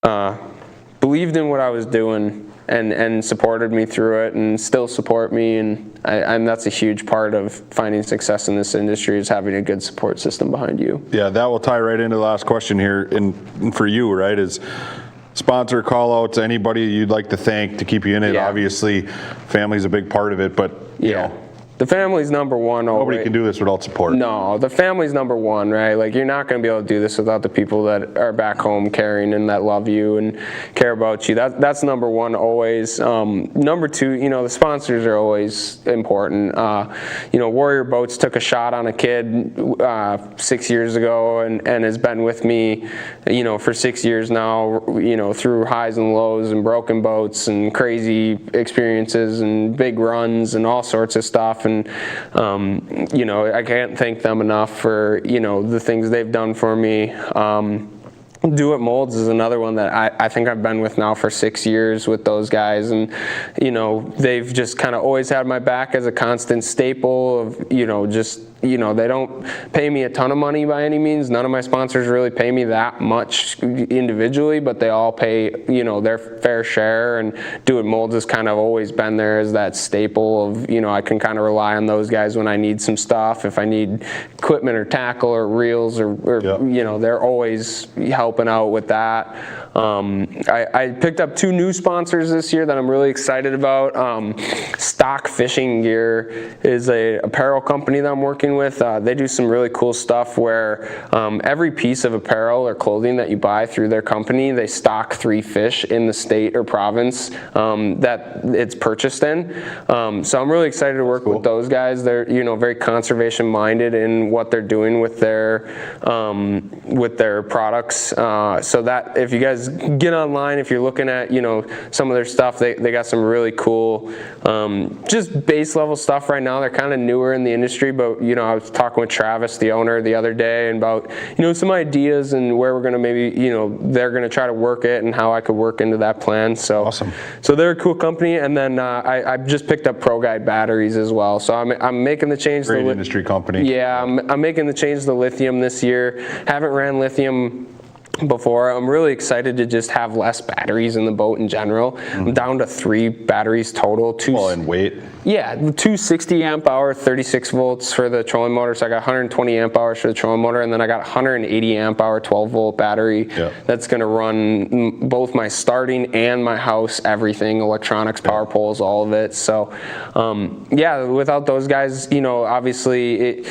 what I was doing. And supported me through it, and still support me, and that's a huge part of finding success in this industry, is having a good support system behind you.
Yeah, that will tie right into the last question here, and for you, right, is sponsor call-outs, anybody you'd like to thank to keep you in it. Yeah. Obviously, family's a big part of it, but you know.
The family's number one.
Nobody can do this without support.
No, the family's number one, right? Like, you're not going to be able to do this without the people that are back home caring and that love you and care about you. That's number one always. Number two, the sponsors are always important. Warrior Boats took a shot on a kid 6 years ago and has been with me, for 6 years now, through highs and lows and broken boats and crazy experiences and big runs and all sorts of stuff. And, I can't thank them enough for, the things they've done for me. Do It Molds is another one that I think I've been with now for 6 years with those guys, and they've just kind of always had my back as a constant staple of they don't pay me a ton of money by any means. None of my sponsors really pay me that much individually, but they all pay their fair share, and Do It Molds has kind of always been there as that staple of I can kind of rely on those guys when I need some stuff, if I need equipment or tackle or reels or they're always helping out with that. I picked up 2 new sponsors this year that I'm really excited about. Stock Fishing Gear is a apparel company that I'm working with. They do some really cool stuff where every piece of apparel or clothing that you buy through their company, they stock 3 fish in the state or province that it's purchased in. So I'm really excited to work with those guys. They're very conservation minded in what they're doing with their products. So that if you guys get online, if you're looking at some of their stuff, they got some really cool just base level stuff right now. They're kind of newer in the industry, but I was talking with Travis, the owner, the other day, and about some ideas and where we're gonna maybe they're gonna try to work it and how I could work into that plan. So
awesome.
So they're a cool company, and then I just picked up Pro Guide batteries as well. So I'm making the change.
Great industry company.
Yeah, I'm making the change to lithium this year. Haven't ran lithium before. I'm really excited to just have less batteries in the boat in general. I'm down to 3 batteries total.
And weight.
Yeah, 2 60 amp hour, 36 volts for the trolling motor. So I got 120 amp hours for the trolling motor, and then I got 180 amp hour 12 volt battery that's going to run both my starting and my house, everything, electronics, power poles, all of it. So without those guys, obviously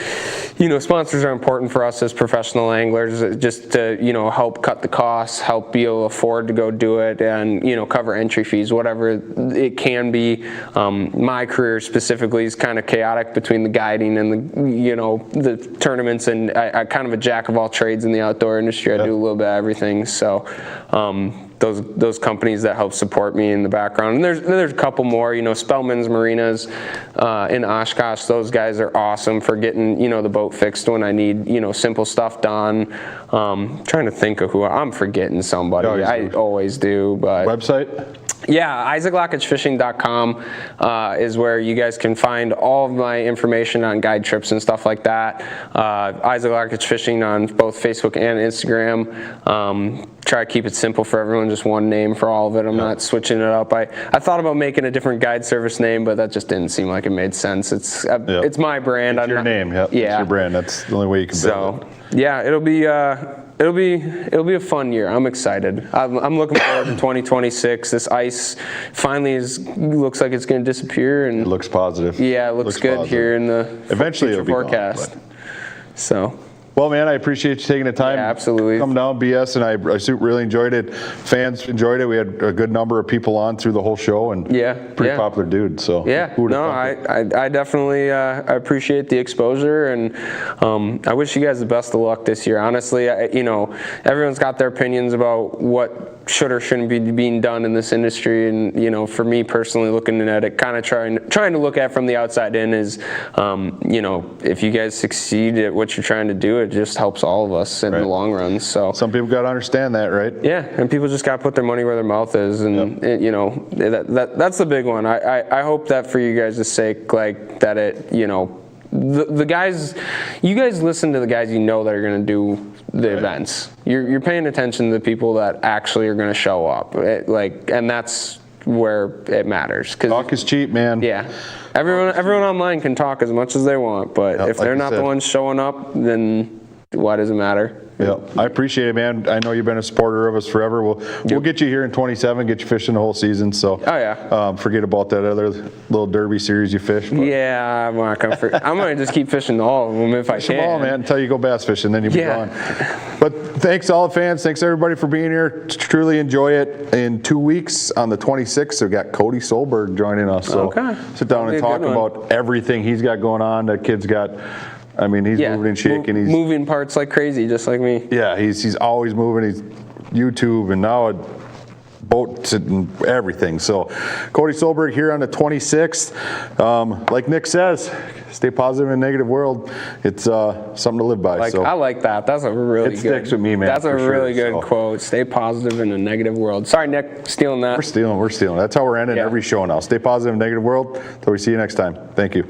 sponsors are important for us as professional anglers, just to help cut the costs, help be able to afford to go do it, and cover entry fees, whatever it can be. My career specifically is kind of chaotic between the guiding and the tournaments, and I kind of a jack of all trades in the outdoor industry. I do a little bit of everything. So those companies that help support me in the background, and there's a couple more. Spellman's Marinas in Oshkosh. Those guys are awesome for getting the boat fixed when I need simple stuff done. Trying to think of who I'm forgetting somebody. I always do. But
website.
Yeah, IsaacLakichFishing.com is where you guys can find all of my information on guide trips and stuff like that. Isaac Lakich Fishing on both Facebook and Instagram. Try to keep it simple for everyone, just one name for all of it. I'm not switching it up. I thought about making a different guide service name, but that just didn't seem like it made sense. It's my brand.
It's your name. Yep.
Yeah,
it's your brand. That's the only way you can build it.
Yeah, it'll be a fun year. I'm excited. I'm looking forward to 2026. This ice finally looks like it's going to disappear, and
it looks positive.
Yeah, it looks good positive here in the
eventually
future
it'll be
forecast.
gone,
so.
Well, man, I appreciate you taking the time.
Yeah, absolutely.
Come down, BS, and I really enjoyed it. Fans enjoyed it. We had a good number of people on through the whole show, and pretty popular dude. So
I definitely I appreciate the exposure, and I wish you guys the best of luck this year. Honestly, everyone's got their opinions about what should or shouldn't be being done in this industry, and for me personally, looking at it, kind of trying to look at from the outside in is, if you guys succeed at what you're trying to do, it just helps all of us in the long run. So
some people got to understand that, right?
Yeah, and people just got to put their money where their mouth is, and that's the big one. I hope that for you guys' sake, like that it, the guys, you guys listen to the guys that are going to do the events. You're paying attention to the people that actually are going to show up, and that's where it matters.
Talk is cheap, man.
Yeah. Everyone online can talk as much as they want, but if they're not the ones showing up, then why does it matter?
Yeah, I appreciate it, man. I know you've been a supporter of us forever. We'll get you here in 27, get you fishing the whole season. So forget about that other little derby series you fished.
Yeah, I'm not gonna. I'm gonna just keep fishing all of them if I can.
Them all, man, until you go bass fishing, then you'll be gone. But thanks all the fans. Thanks everybody for being here. Truly enjoy it. In 2 weeks on the 26th, we've got Cody Solberg joining us. So sit down and talk about everything he's got going on. That kid's got. I mean, he's moving and shaking. He's
moving parts like crazy, just like me.
Yeah, he's always moving. He's YouTube, and now boats and everything. So Cody Solberg here on the 26th. Like Nick says, stay positive in a negative world. It's something to live by.
Like,
so
I like that. That's a really good.
It sticks with me, man.
That's a really good
So
quote. Stay positive in a negative world. Sorry, Nick, stealing that.
We're stealing. That's how we're ending every show now. Stay positive in a negative world. Till we see you next time. Thank you.